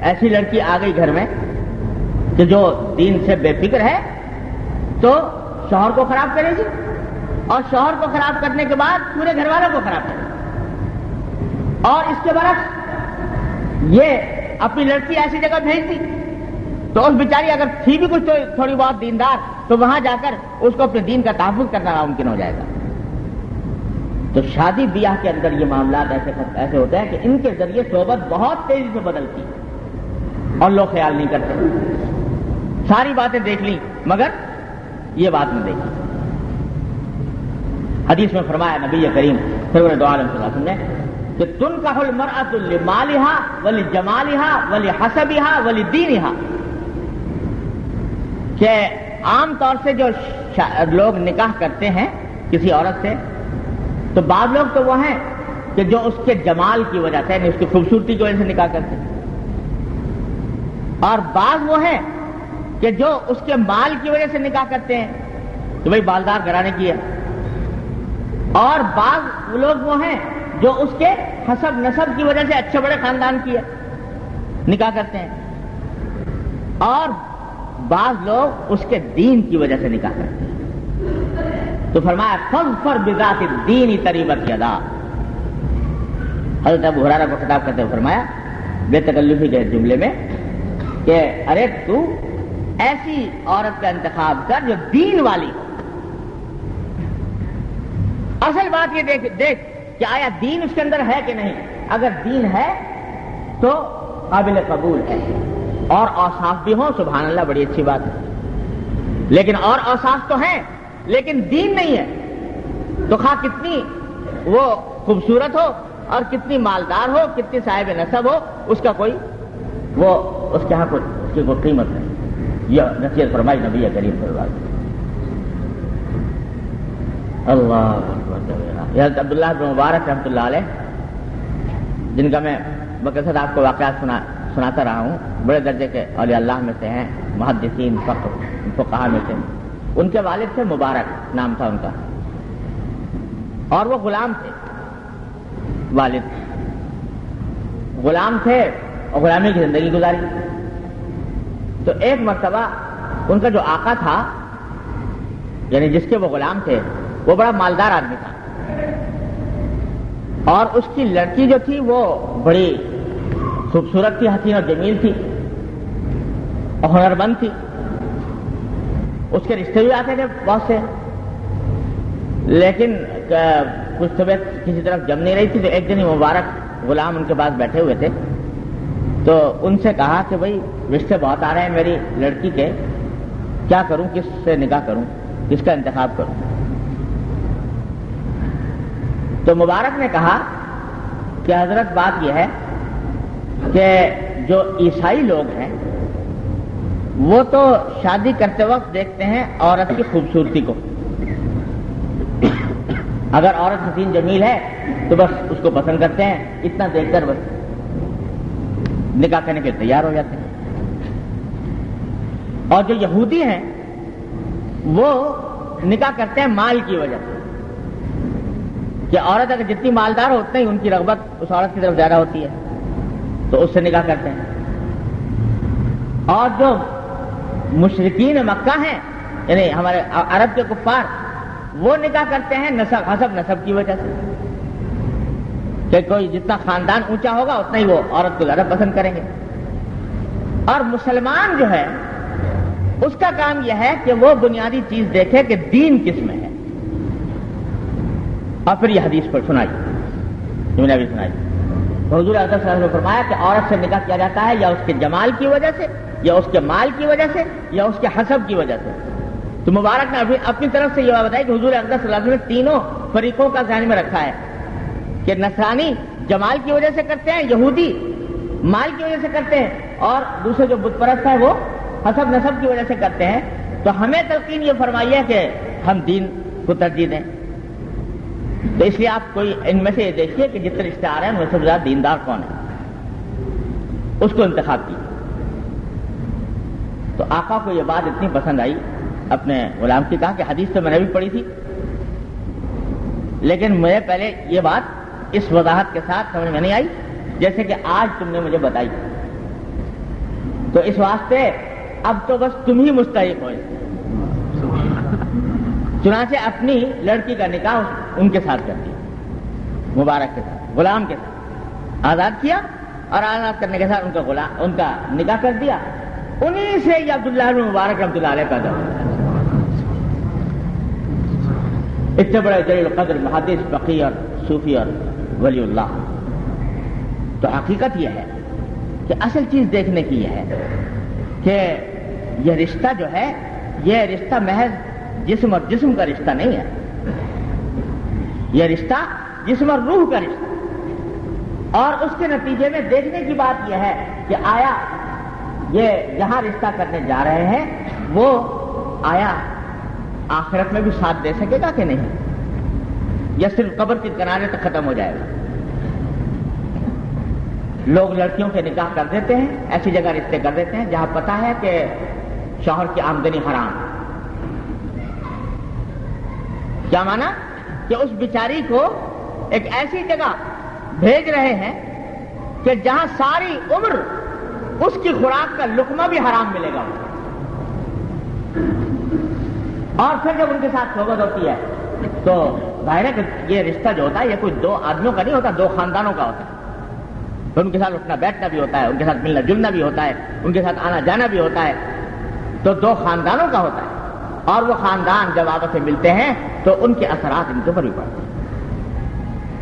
ایسی لڑکی آ گئی گھر میں کہ جو دین سے بے فکر ہے تو شوہر کو خراب کرے گی، اور شوہر کو خراب کرنے کے بعد پورے گھر والوں کو خراب کرے گی، اور اس کے برعکس یہ اپنی لڑکی ایسی جگہ بھیج دی تو اس بیچاری اگر تھی بھی کچھ تھوڑی بہت دیندار تو وہاں جا کر اس کو اپنے دین کا تحفظ کرنا ناممکن ہو جائے گا۔ تو شادی بیاہ کے اندر یہ معاملات ایسے ہوتے ہیں کہ ان کے ذریعے صحبت بہت تیزی سے بدلتی اور لوگ خیال نہیں کرتے، ساری باتیں دیکھ لی مگر یہ بات نہیں دیکھی۔ حدیث میں فرمایا نبی کریم سرور دو عالم صلی اللہ علیہ وسلم نے کہ تنکح المرأۃ لمالها ولجمالها ولحسبها ولدینها، کہ عام طور سے جو لوگ نکاح کرتے ہیں کسی عورت سے تو بعض لوگ تو وہ ہیں کہ جو اس کے جمال کی وجہ سے یعنی اس کی خوبصورتی کی وجہ سے نکاح کرتے ہیں، اور بعض وہ ہیں کہ جو اس کے مال کی وجہ سے نکاح کرتے ہیں کہ بھئی بالدار گھرانے کی ہے، اور بعض لوگ وہ ہیں جو اس کے حسب نسب کی وجہ سے اچھے بڑے خاندان کی ہے نکاح کرتے ہیں، اور بعض لوگ اس کے دین کی وجہ سے نکاح کرتے ہیں۔ تو فرمایا فاظفر بذات الدین تریبت یدا۔ حضرت ابو ہریرہ کو خطاب کرتے ہوئے فرمایا بے تکلفی کے جملے میں کہ ارے تو ایسی عورت کا انتخاب کر جو دین والی ہو۔ اصل بات یہ دیکھ کہ آیا دین اس کے اندر ہے کہ نہیں، اگر دین ہے تو قابل قبول ہے، اور اوصاف بھی ہوں سبحان اللہ بڑی اچھی بات ہے، لیکن اور اوصاف تو ہیں لیکن دین نہیں ہے تو خواہ کتنی وہ خوبصورت ہو اور کتنی مالدار ہو، کتنی صاحب نسب ہو، اس کا کوئی وہ اس کے ہاں اس کی کوئی قیمت نہیں۔ یہ نصیحت فرمائی نبی کریم صلی اللہ علیہ وسلم۔ اللہ حضرت عبداللہ بن مبارک رحمۃ اللہ علیہ، جن کا میں بکثرت آپ کو واقعات سناتا رہا ہوں، بڑے درجے کے اولیاء اللہ میں سے ہیں، محدثین فقہاء میں سے، ان کے والد سے مبارک نام تھا ان کا، اور وہ غلام تھے، والد غلام تھے اور غلامی کی زندگی گزاری۔ تو ایک مرتبہ ان کا جو آقا تھا یعنی جس کے وہ غلام تھے وہ بڑا مالدار آدمی تھا، اور اس کی لڑکی جو تھی وہ بڑی خوبصورت تھی، حسین اور جمیل تھی اور ہنرمند تھی، اس کے رشتے بھی آتے تھے بہت سے، لیکن کچھ طبیعت کسی طرف جم نہیں رہی تھی۔ تو ایک دن ہی مبارک غلام ان کے پاس بیٹھے ہوئے تھے تو ان سے کہا کہ بھئی رشتے بہت آ رہے ہیں میری لڑکی کے، کیا کروں، کس سے نکاح کروں، کس کا انتخاب کروں؟ تو مبارک نے کہا کہ حضرت بات یہ ہے کہ جو عیسائی لوگ ہیں وہ تو شادی کرتے وقت دیکھتے ہیں عورت کی خوبصورتی کو، اگر عورت حسین جمیل ہے تو بس اس کو پسند کرتے ہیں، اتنا دیکھ کر بس نکاح کرنے کے تیار ہو جاتے ہیں۔ اور جو یہودی ہیں وہ نکاح کرتے ہیں مال کی وجہ سے، کہ عورت اگر جتنی مالدار ہو اتنا ہی ان کی رغبت اس عورت کی طرف زیادہ ہوتی ہے، تو اس سے نکاح کرتے ہیں۔ اور جو مشرکین مکہ ہیں، یعنی ہمارے عرب کے کفار، وہ نکاح کرتے ہیں حسب نسب کی وجہ سے، کہ کوئی جتنا خاندان اونچا ہوگا اتنا ہی وہ عورت کو زیادہ پسند کریں گے۔ اور مسلمان جو ہے اس کا کام یہ ہے کہ وہ بنیادی چیز دیکھے کہ دین کس میں ہے، اور پھر یہ حدیث پر سنائی، میں نے بھی سنائی۔ حضور اکرم صلی اللہ علیہ وسلم نے فرمایا کہ عورت سے نکاح کیا جاتا ہے یا اس کے جمال کی وجہ سے، یا اس کے مال کی وجہ سے، یا اس کے حسب کی وجہ سے۔ تو مبارک نے اپنی طرف سے یہ بات بتائی کہ حضور اکرم صلی اللہ علیہ وسلم نے تینوں فریقوں کا ذہن میں رکھا ہے، کہ نصرانی جمال کی وجہ سے کرتے ہیں، یہودی مال کی وجہ سے کرتے ہیں، اور دوسرے جو بت پرست ہیں وہ حسب نسب کی وجہ سے کرتے ہیں۔ تو ہمیں تلقین یہ فرمائی ہے کہ ہم دین کو ترجیح دیں۔ تو اس لیے آپ کوئی ان میں سے یہ دیکھیے کہ جتنے رشتے آ رہے ہیں ان میں سے زیادہ دیندار کون ہے، اس کو انتخاب کیجیے۔ تو آقا کو یہ بات اتنی پسند آئی اپنے غلام کی، کہا کہ حدیث تو میں نے بھی پڑھی تھی، لیکن مجھے پہلے یہ بات اس وضاحت کے ساتھ سمجھ میں نہیں آئی جیسے کہ آج تم نے مجھے بتائی، تو اس واسطے اب تو بس تم ہی مستحق ہو۔ چنانچہ اپنی لڑکی کا نکاح ان کے ساتھ کر دیا، مبارک کے ساتھ، غلام کے ساتھ آزاد کیا، اور آزاد کرنے کے ساتھ ان کا نکاح کر دیا۔ انہی سے یہ عبداللہ بن مبارک رحمۃ اللہ علیہ پیدا ہوا، اتنے بڑے جلیل القدر محدث، فقیہ اور صوفی اور ولی اللہ۔ تو حقیقت یہ ہے کہ اصل چیز دیکھنے کی یہ ہے کہ یہ رشتہ جو ہے، یہ رشتہ محض جسم اور جسم کا رشتہ نہیں ہے، یہ رشتہ جسم اور روح کا رشتہ، اور اس کے نتیجے میں دیکھنے کی بات یہ ہے کہ آیا یہ جہاں رشتہ کرنے جا رہے ہیں وہ آیا آخرت میں بھی ساتھ دے سکے گا کہ نہیں، یا صرف قبر کے کنارے تک ختم ہو جائے گا۔ لوگ لڑکیوں کے نکاح کر دیتے ہیں، ایسی جگہ رشتے کر دیتے ہیں جہاں پتہ ہے کہ شوہر کی آمدنی حرام۔ کیا مانا کہ اس بیچاری کو ایک ایسی جگہ بھیج رہے ہیں کہ جہاں ساری عمر اس کی خوراک کا لقمہ بھی حرام ملے گا، اور پھر جب ان کے ساتھ صحبت ہوتی ہے تو ظاہر ہے کہ یہ رشتہ جو ہوتا ہے یہ کوئی دو آدمیوں کا نہیں ہوتا، دو خاندانوں کا ہوتا ہے۔ تو ان کے ساتھ اٹھنا بیٹھنا بھی ہوتا ہے، ان کے ساتھ ملنا جلنا بھی ہوتا ہے، ان کے ساتھ آنا جانا بھی ہوتا ہے، تو دو خاندانوں کا ہوتا ہے، اور وہ خاندان جب آپس میں ملتے ہیں تو ان کے اثرات ان کے اوپر بھی پڑتے ہیں۔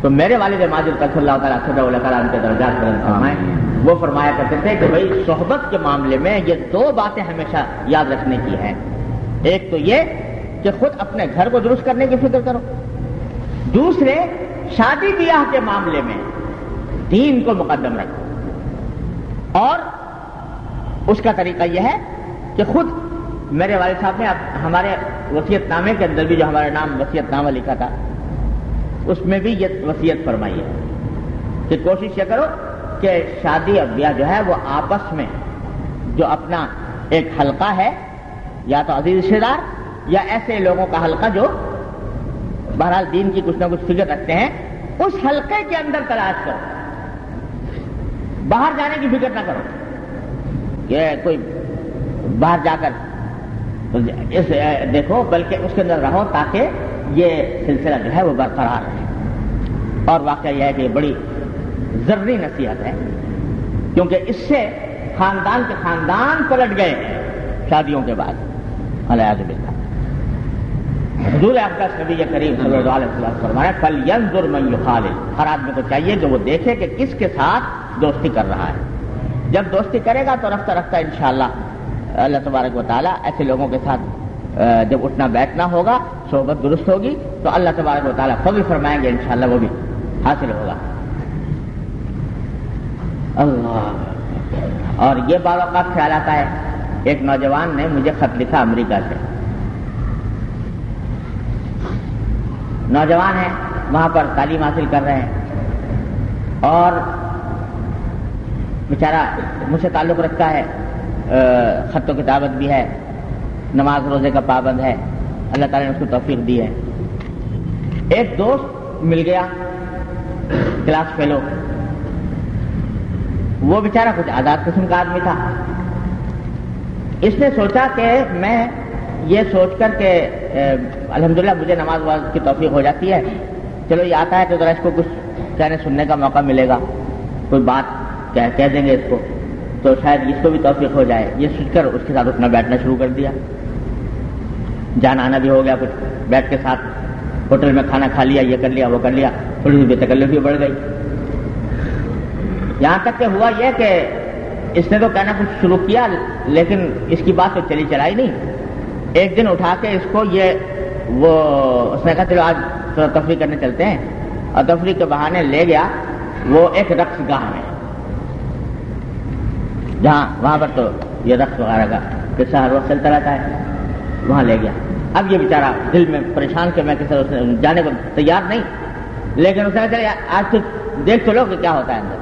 تو میرے والد ماجد قدس اللہ تعالیٰ صدر تعالیٰ ان کے درجات بلند فرمائیں، وہ فرمایا کرتے تھے کہ بھائی صحبت کے معاملے میں یہ دو باتیں ہمیشہ یاد رکھنے کی ہیں۔ ایک تو یہ کہ خود اپنے گھر کو درست کرنے کی فکر کرو، دوسرے شادی بیاہ کے معاملے میں دین کو مقدم رکھو، اور اس کا طریقہ یہ ہے کہ خود میرے والد صاحب نے ہمارے وصیت نامے کے اندر بھی جو ہمارا نام وصیت نامہ لکھا تھا اس میں بھی یہ وصیت فرمائی ہے کہ کوشش یہ کرو کہ شادی اور بیاہ جو ہے وہ آپس میں جو اپنا ایک حلقہ ہے، یا تو عزیز رشتہ دار یا ایسے لوگوں کا حلقہ جو بہرحال دین کی کچھ نہ کچھ فکر رکھتے ہیں، اس حلقے کے اندر تلاش کرو، باہر جانے کی فکر نہ کرو کہ کوئی باہر جا کر دیکھو، بلکہ اس کے اندر رہو تاکہ یہ سلسلہ جو ہے وہ برقرار رہے۔ اور واقعہ یہ ہے کہ یہ بڑی ضروری نصیحت ہے، کیونکہ اس سے خاندان کے خاندان پلٹ گئے شادیوں کے بعد، والعیاذ باللہ۔ حضور اقدس نبی کریم صلی اللہ علیہ وسلم فرمایا فَلْيَنْظُرْ مَنْ يُخَالِلُ، ہر آدمی کو چاہیے کہ وہ دیکھے کہ کس کے ساتھ دوستی کر رہا ہے۔ جب دوستی کرے گا تو رفتہ رفتہ انشاءاللہ اللہ تبارک و تعالیٰ ایسے لوگوں کے ساتھ جب اٹھنا بیٹھنا ہوگا، صحبت درست ہوگی، تو اللہ تبارک و تعالیٰ فضل فرمائیں گے، انشاءاللہ وہ بھی حاصل ہوگا۔ اللہ۔ اور یہ بعض اوقات خیال آتا ہے، ایک نوجوان نے مجھے خط لکھا امریکہ سے، نوجوان ہے، وہاں پر تعلیم حاصل کر رہے ہیں، اور بیچارہ مجھ سے تعلق رکھتا ہے، خط و کتابت بھی ہے، نماز روزے کا پابند ہے، اللہ تعالیٰ نے اس کو توفیق دی ہے. ایک دوست مل گیا کلاس فیلو، وہ بیچارہ کچھ آزاد قسم کا آدمی تھا. اس نے سوچا کہ میں یہ سوچ کر کہ الحمدللہ مجھے نماز واز کی توفیق ہو جاتی ہے، چلو یہ آتا ہے تو ذرا اس کو کچھ کہنے سننے کا موقع ملے گا، کوئی بات کہہ دیں گے اس کو تو شاید اس کو بھی توفیق ہو جائے. یہ سوچ کر اس کے ساتھ اٹھنا بیٹھنا شروع کر دیا. جانا آنا بھی ہو گیا، کچھ بیٹھ کے ساتھ ہوٹل میں کھانا کھا لیا، یہ کر لیا وہ کر لیا، تھوڑی سی بے تکلفی بڑھ گئی. یہاں تک کہ ہوا یہ کہ اس نے تو کہنا کچھ شروع کیا لیکن اس کی بات تو چلی چلائی نہیں. ایک دن اٹھا کے اس کو اس نے کہا چلو آج تھوڑا تفریح کرنے چلتے ہیں، اور تفریح کے بہانے لے گیا وہ ایک رقص گاہ میں، جہاں وہاں پر تو یہ رقص وغیرہ کا قصہ ہر وقت چلتا رہتا ہے، وہاں لے گیا. اب یہ بیچارہ دل میں پریشان کہ میں کسی جانے کو تیار نہیں، لیکن اس نے کہا آج تو دیکھ تو لو کہ کیا ہوتا ہے اندر،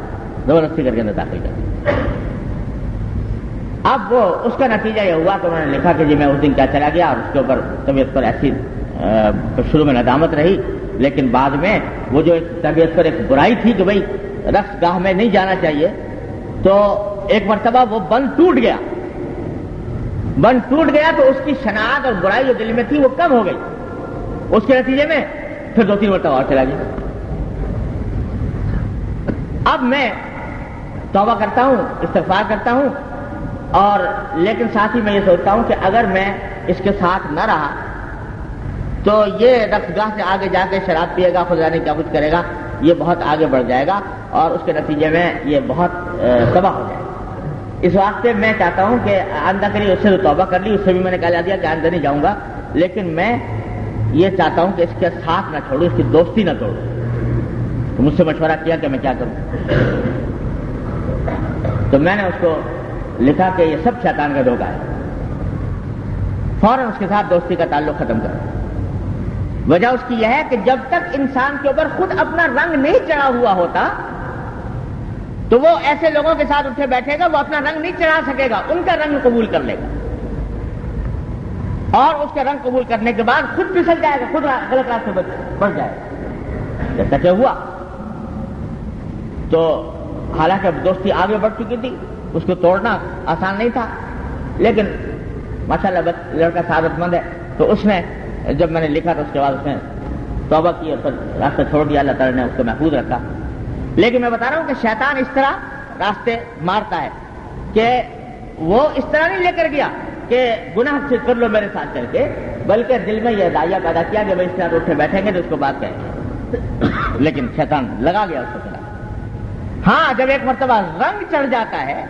زبردستی کر کے اندر داخل کر. اب وہ اس کا نتیجہ یہ ہوا کہ انہوں نے لکھا کہ جی میں اس دن کیا چلا گیا، اور اس کے اوپر طبیعت پر ایسی شروع میں ندامت رہی، لیکن بعد میں وہ جو طبیعت پر ایک برائی تھی کہ بھائی رقص گاہ میں نہیں جانا چاہیے، تو ایک مرتبہ وہ بند ٹوٹ گیا. بند ٹوٹ گیا تو اس کی شناعت اور برائی جو دل میں تھی وہ کم ہو گئی. اس کے نتیجے میں پھر 2-3 مرتبہ اور چلا گیا. اب میں توبہ کرتا ہوں، استغفار کرتا ہوں، اور لیکن ساتھ ہی میں یہ سوچتا ہوں کہ اگر میں اس کے ساتھ نہ رہا تو یہ رقص گاہ سے آگے جا کے شراب پیے گا، خدا نے کیا کچھ کرے گا، یہ بہت آگے بڑھ جائے گا اور اس کے نتیجے میں یہ بہت تباہ ہو جائے گا. اس واسطے میں چاہتا ہوں کہ آئندہ کے لیے اس سے تو توبہ کر لی، اس سے بھی میں نے کہہ دیا کہ آئندہ نہیں جاؤں گا، لیکن میں یہ چاہتا ہوں کہ اس کے ساتھ نہ چھوڑوں، اس کی دوستی نہ توڑوں. تو مجھ سے مشورہ کیا کہ میں کیا کروں. تو میں نے اس کو لکھا کہ یہ سب شیطان کا دھوکہ ہے، فوراً اس کے ساتھ دوستی کا تعلق ختم کرو. وجہ اس کی یہ ہے کہ جب تک انسان کے اوپر خود اپنا رنگ نہیں چڑھا ہوا ہوتا تو وہ ایسے لوگوں کے ساتھ اٹھے بیٹھے گا، وہ اپنا رنگ نہیں چڑھا سکے گا، ان کا رنگ قبول کر لے گا، اور اس کا رنگ قبول کرنے کے بعد خود پھسل جائے گا، خود غلط راستے بڑھ جائے گا. جیسا کہ ہوا تو حالانکہ دوستی آگے بڑھ چکی تھی، اس کو توڑنا آسان نہیں تھا، لیکن ماشاءاللہ لڑکا سعادت مند ہے. تو اس نے جب میں نے لکھا تو اس کے بعد اس نے توبہ کی اور پھر راستہ چھوڑ دیا. اللہ تعالیٰ نے اس کو محفوظ رکھا. لیکن میں بتا رہا ہوں کہ شیطان اس طرح راستے مارتا ہے کہ وہ اس طرح نہیں لے کر گیا کہ گناہ سے کر لو میرے ساتھ چل کے، بلکہ دل میں یہ دائیا پیدا کیا کہ بھائی اس طرح اٹھے بیٹھیں گے تو اس کو بات کہیں گے. لیکن شیطان لگا گیا اس کو چلا. ہاں جب ایک مرتبہ رنگ چڑھ جاتا ہے،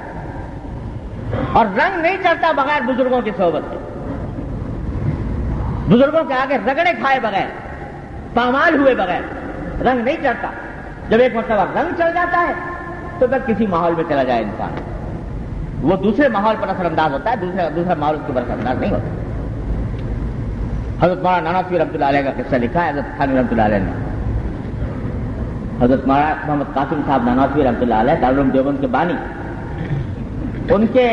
اور رنگ نہیں چڑھتا بغیر بزرگوں کی صحبت کے، بزرگوں کے آگے رگڑے کھائے بغیر، پامال ہوئے بغیر رنگ نہیں چڑھتا. جب ایک مرتبہ رنگ چڑھ جاتا ہے تو پھر کسی ماحول میں چلا جائے انسان، وہ دوسرے ماحول پر اثر انداز ہوتا ہے، دوسرا ماحول اس کے پر اثر انداز نہیں ہوتا. حضرت مولانا نانوتوی رحمۃ اللہ علیہ کا قصہ لکھا ہے حضرت تھانوی رحمۃ اللہ علیہ نے. حضرت مولانا محمد قاسم صاحب نانوتوی رحمۃ اللہ علیہ دارالعلوم دیوبند کے بانی، ان کے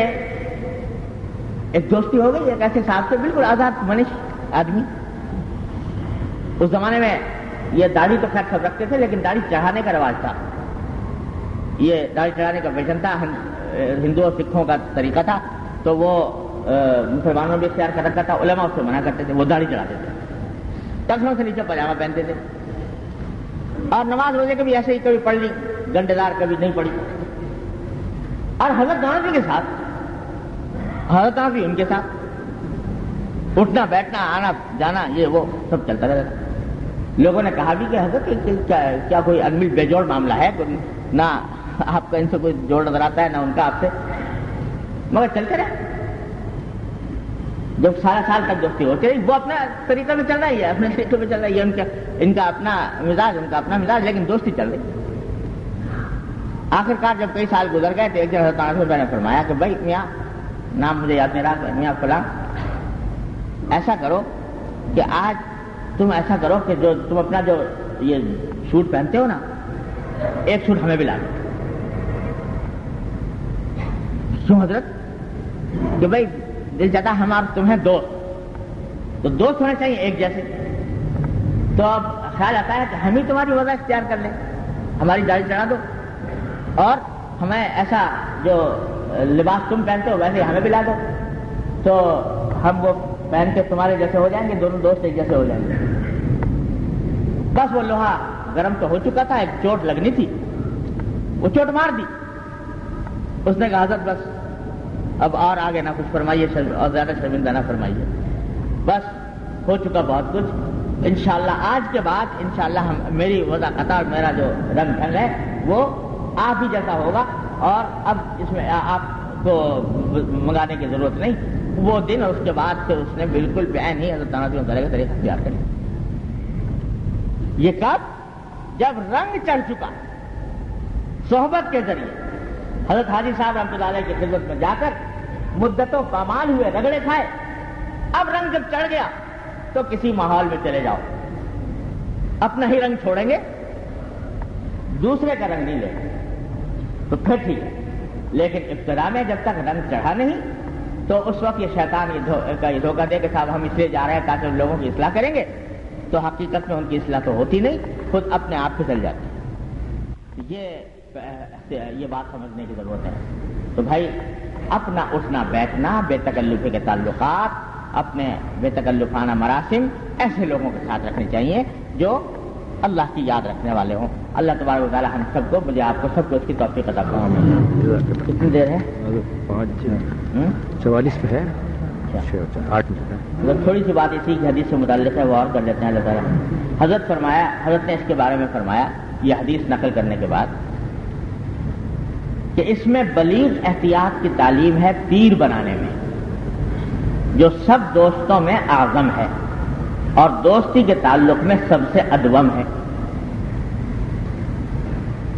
ایک دوستی ہو گئی ایک ایسے صاحب سے، بالکل آزاد منش آدمی. اس زمانے میں یہ داڑھی تو خیر سب رکھتے تھے، لیکن داڑھی چڑھانے کا رواج تھا. یہ داڑھی چڑھانے کا فیشن تھا، ہندو اور سکھوں کا طریقہ تھا. تو وہ مسلمانوں بھی اختیار کر رکھا تھا، علماء اس سے منع کرتے تھے، وہ داڑھی چڑھاتے تھے، ٹخنوں سے نیچے پاجامہ پہنتے تھے، اور نماز روزے کبھی ایسے ہی کبھی پڑھ لی گنڈے دار، کبھی نہیں پڑھی. اور حضرت نانوتوی کے ساتھ، حضرت نانوتوی ان کے ساتھ اٹھنا بیٹھنا آنا جانا یہ وہ سب چلتا رہتا. لوگوں نے کہا بھی کہ حضرت کیا کوئی انمل بے جوڑ معاملہ ہے، نہ آپ کا ان سے کوئی جوڑ نظر آتا ہے نہ ان کا آپ سے، مگر چلتے رہے. جب سارا سال تک دوستی ہو چلی، وہ اپنا طریقہ میں چل رہا ہے، اپنے طریقے میں چل رہا ہے، ان کا اپنا مزاج، ان کا اپنا مزاج، لیکن دوستی چل رہی. آخر کار جب کئی سال گزر گئے تو ایک جگہ حضرت نانوتوی نے فرمایا کہ بھائی میاں، نام مجھے یاد نہیں رہا، میاں فلاں، ایسا کرو کہ آج تم ایسا کرو کہ جو تم اپنا جو یہ سوٹ پہنتے ہو نا، ایک سوٹ ہمیں بھی لا دو. کیوں حضرت؟ کہ بھائی دل چاہتا ہمارا تمہیں دوست، تو دوست ہونے چاہیے ایک جیسے. تو اب خیال آتا ہے کہ ہم ہی تمہاری وضع اختیار کر لیں, ہماری داڑھی چڑھا دو اور ہمیں ایسا جو لباس تم پہنتے ہو ویسے ہمیں بھی لا دو, تو ہم وہ پہن کے تمہارے جیسے ہو جائیں گے, دونوں دوست ایک جیسے ہو جائیں گے. بس وہ لوہا گرم تو ہو چکا تھا, ایک چوٹ لگنی تھی, وہ چوٹ مار دی. اس نے کہا حضرت بس اب اور آگے نہ کچھ فرمائیے اور زیادہ شرمندہ نہ فرمائیے, بس ہو چکا بہت کچھ. انشاءاللہ آج کے بعد انشاءاللہ میری وضع قطع اور میرا جو رنگ ڈھنگ ہے وہ آپ ہی جیسا ہوگا, اور اب اس میں آپ کو منگانے کی ضرورت نہیں. وہ دن اور اس کے بعد سے اس نے بالکل بیان ہی حضرت تنازع کرے گا طریقہ اختیار کرے. یہ کب؟ جب رنگ چڑھ چکا صحبت کے ذریعے. حضرت حاجی صاحب رحمۃ اللہ علیہ کی خدمت میں جا کر مدتوں پامال ہوئے, رگڑے کھائے. اب رنگ جب چڑھ گیا تو کسی ماحول میں چلے جاؤ, اپنا ہی رنگ چھوڑیں گے, دوسرے کا رنگ نہیں لیں گے تو پھر ٹھیک ہے. لیکن ابتدا میں جب تک رنگ چڑھا نہیں تو اس وقت یہ شیطان یہ دھوکہ دے کہ صاحب ہم اس لیے جا رہے ہیں تاکہ ہم لوگوں کی اصلاح کریں گے, تو حقیقت میں ان کی اصلاح تو ہوتی نہیں, خود اپنے آپ پھسل جاتی ہے. یہ بات سمجھنے کی ضرورت ہے. تو بھائی اپنا اٹھنا بیٹھنا, بے تکلفی کے تعلقات, اپنے بے تکلفانہ مراسم ایسے لوگوں کے ساتھ رکھنے چاہیے جو اللہ کی یاد رکھنے والے ہوں. اللہ تبارک و تعالی ہم سب کو, مجھے آپ کو سب کو اس کی توفیق عطا فرمائے. کتنی دیر ہے؟ 5:44 پہ ہے, 8 منٹ. تھوڑی سی بات اسی کی حدیث سے متعلق ہے, وہ اور کر لیتے ہیں. اللہ تعالیٰ حضرت نے اس کے بارے میں فرمایا, یہ حدیث نقل کرنے کے بعد, کہ اس میں بلیغ احتیاط کی تعلیم ہے پیر بنانے میں, جو سب دوستوں میں اعظم ہے اور دوستی کے تعلق میں سب سے ادوم ہے.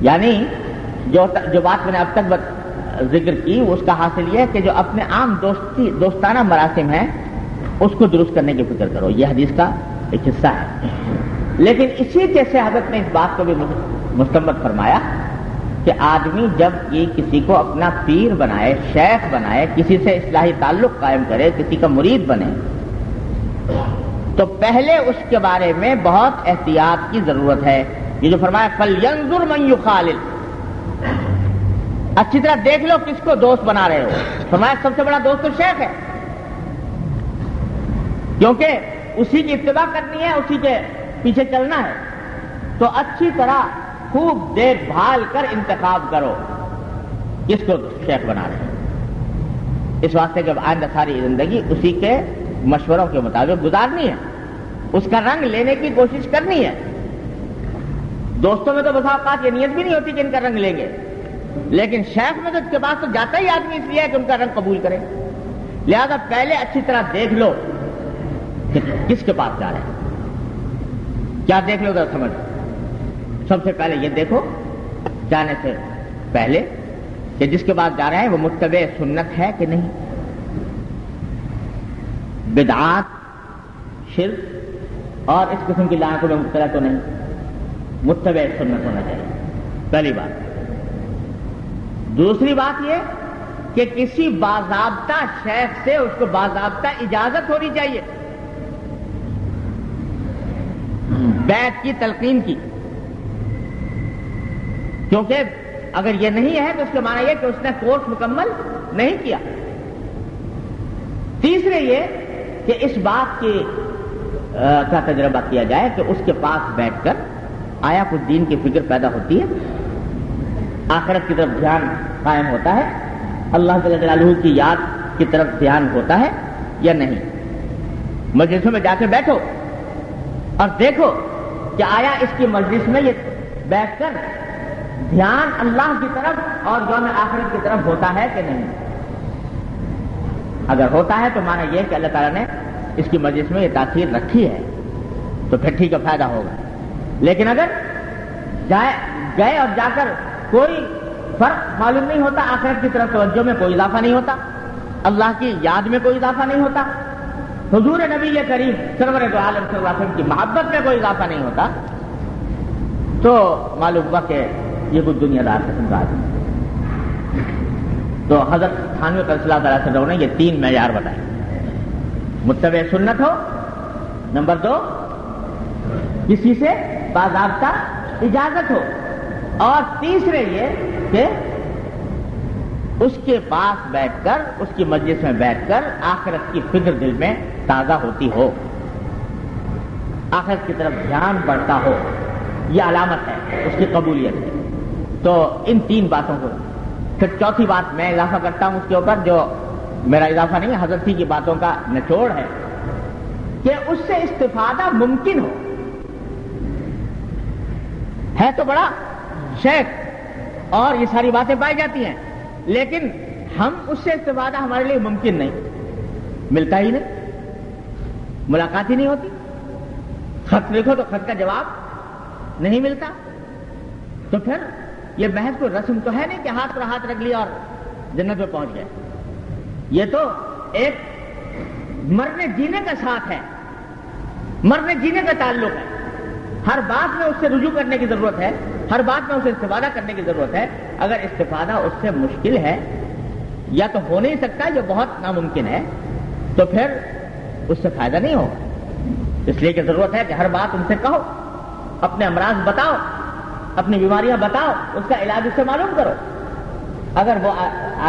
یعنی جو بات میں نے اب تک ذکر کی اس کا حاصل یہ ہے کہ جو اپنے عام دوستانہ مراسم ہیں اس کو درست کرنے کی فکر کرو. یہ حدیث کا ایک حصہ ہے. لیکن اسی جیسے حضرت نے اس بات کو بھی مستمت فرمایا کہ آدمی جب یہ کسی کو اپنا پیر بنائے, شیخ بنائے, کسی سے اصلاحی تعلق قائم کرے, کسی کا مرید بنے, تو پہلے اس کے بارے میں بہت احتیاط کی ضرورت ہے. یہ جو فرمایا فَلْيَنْظُرْ مَنْ يُخَالِلْ, اچھی طرح دیکھ لو کس کو دوست بنا رہے ہو. فرمایا سب سے بڑا دوست تو شیخ ہے, کیونکہ اسی کی اتباع کرنی ہے, اسی کے پیچھے چلنا ہے. تو اچھی طرح خوب دیکھ بھال کر انتخاب کرو کس کو شیخ بنا رہے ہیں. اس واسطے کہ آئندہ ساری زندگی اسی کے مشوروں کے مطابق گزارنی ہے, اس کا رنگ لینے کی کوشش کرنی ہے. دوستوں میں تو بسا اوقات یہ نیت بھی نہیں ہوتی کہ ان کا رنگ لیں گے, لیکن شیخ میں تو اس کے پاس تو جاتا ہی آدمی اس لیے ہے کہ ان کا رنگ قبول کرے. لہذا پہلے اچھی طرح دیکھ لو کہ کس کے پاس جا رہے ہیں. کیا دیکھ لو ذرا سمجھ. سب سے پہلے یہ دیکھو جانے سے پہلے کہ جس کے پاس جا رہے ہیں وہ متبع سنت ہے کہ نہیں, بدعات, شرک اور اس قسم کی لعنتوں میں مبتلا تو نہیں, متبع سنت ہونا چاہیے. پہلی بات. دوسری بات یہ کہ کسی باضابطہ شیخ سے اس کو باضابطہ اجازت ہونی چاہیے بیعت کی, تلقین کی, کیونکہ اگر یہ نہیں ہے تو اس کے معنی یہ کہ اس نے کورس مکمل نہیں کیا. تیسرے یہ کہ اس بات کی کا تجربہ کیا جائے کہ اس کے پاس بیٹھ کر آیا کچھ دین کی فکر پیدا ہوتی ہے, آخرت کی طرف دھیان قائم ہوتا ہے, اللہ جل جلالہ کی یاد کی طرف دھیان ہوتا ہے یا نہیں. مجلسوں میں جا کے بیٹھو اور دیکھو کہ آیا اس کی مجلس میں یہ بیٹھ کر دھیان اللہ کی طرف اور یوم آخرت کی طرف ہوتا ہے کہ نہیں. اگر ہوتا ہے تو مانا یہ کہ اللہ تعالیٰ نے اس کی مجلس میں یہ تاثیر رکھی ہے تو پھر ٹھیک ہے, فائدہ ہوگا. لیکن اگر گئے اور جا کر کوئی فرق معلوم نہیں ہوتا, آخرت کی طرف توجہ میں کوئی اضافہ نہیں ہوتا, اللہ کی یاد میں کوئی اضافہ نہیں ہوتا, حضور نبی کریم سرور دو عالم صلی اللہ علیہ وسلم کی محبت میں کوئی اضافہ نہیں ہوتا, تو معلوم ہوا کہ یہ کچھ دنیا دار قسم کا آدمی. تو حضرت تھانوی صلی اللہ علیہ وسلم نے یہ 3 معیار بتائے. متبع سنت ہو, نمبر 2 کسی سے باضابطہ اجازت ہو، اور تیسرے یہ کہ اس کے پاس بیٹھ کر، اس کی مجلس میں بیٹھ کر آخرت کی فکر دل میں تازہ ہوتی ہو، آخرت کی طرف دھیان بڑھتا ہو، یہ علامت ہے اس کی قبولیت کی۔ تو ان 3 باتوں کو، پھر چوتھی بات میں اضافہ کرتا ہوں اس کے اوپر، جو میرا اضافہ نہیں ہے، حضرت کی باتوں کا نچوڑ ہے، کہ اس سے استفادہ ممکن ہو۔ ہے تو بڑا شیخ اور یہ ساری باتیں پائی جاتی ہیں، لیکن ہم اس سے استفادہ ہمارے لیے ممکن نہیں، ملتا ہی نہیں، ملاقات ہی نہیں ہوتی، خط لکھو تو خط کا جواب نہیں ملتا، تو پھر یہ محض کوئی رسم تو ہے نہیں کہ ہاتھ پر ہاتھ رکھ لیا اور جنت میں پہنچ گئے۔ یہ تو ایک مرنے جینے کا ساتھ ہے، مرنے جینے کا تعلق ہے۔ ہر بات میں اس سے رجوع کرنے کی ضرورت ہے، ہر بات میں اسے استفادہ کرنے کی ضرورت ہے۔ اگر استفادہ اس سے مشکل ہے یا تو ہو نہیں سکتا، یہ بہت ناممکن ہے، تو پھر اس سے فائدہ نہیں ہوگا۔ اس لیے کہ ضرورت ہے کہ ہر بات ان سے کہو، اپنے امراض بتاؤ، اپنی بیماریاں بتاؤ، اس کا علاج اس سے معلوم کرو۔ اگر وہ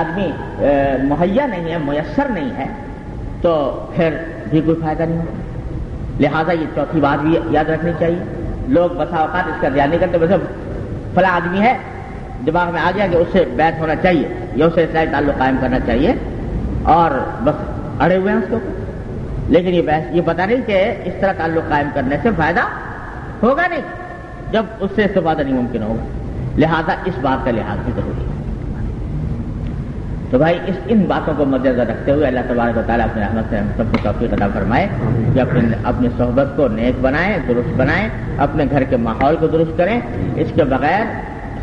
آدمی مہیا نہیں ہے، میسر نہیں ہے، تو پھر بھی کوئی فائدہ نہیں ہوگا۔ لہذا یہ چوتھی بات بھی یاد رکھنی چاہیے۔ لوگ بسا اوقات اس کا دھیان نہیں کرتے، ویسے فلاں آدمی ہے، دماغ میں آ گیا کہ اس سے بیعت ہونا چاہیے یا اس سے اصلاحی تعلق قائم کرنا چاہیے، اور بس اڑے ہوئے ہیں اس کے اوپر۔ لیکن یہ پتہ نہیں کہ اس طرح تعلق قائم کرنے سے فائدہ ہوگا نہیں، جب اس سے استفادہ نہیں ممکن ہوگا۔ لہذا اس بات کا لحاظ بھی ضروری ہے۔ تو بھائی ان باتوں کو مد نظر رکھتے ہوئے اللہ تبارک و تعالیٰ اپنے رحمت سے ہم سب کو توفیق عطا فرمائے کہ اپنی صحبت کو نیک بنائیں، درست بنائیں، اپنے گھر کے ماحول کو درست کریں۔ اس کے بغیر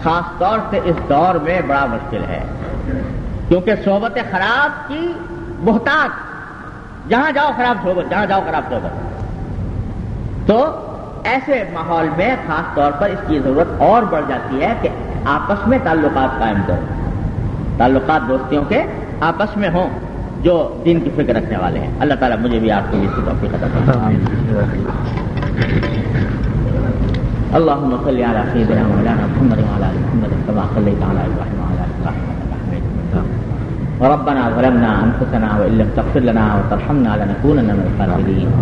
خاص طور سے اس دور میں بڑا مشکل ہے، کیونکہ صحبت خراب کی بہتات، جہاں جاؤ خراب صحبت، جہاں جاؤ خراب صحبت۔ تو ایسے ماحول میں خاص طور پر اس کی ضرورت اور بڑھ جاتی ہے کہ آپس میں تعلقات قائم کرو، تعلقات دوستیوں کے آپس میں ہوں جو دین کی فکر رکھنے والے ہیں۔ اللہ تعالیٰ مجھے بھی آپ کو اس کی توفیق عطا فرمائے۔ اللهم صل على سيدنا مولانا محمد وعلى ال محمد كما صليت على ابراهيم وعلى ال ابراهيم انك حميد مجيد. ربنا ظلمنا انفسنا وان لم تغفر لنا وترحمنا لنكونن من الخاسرين.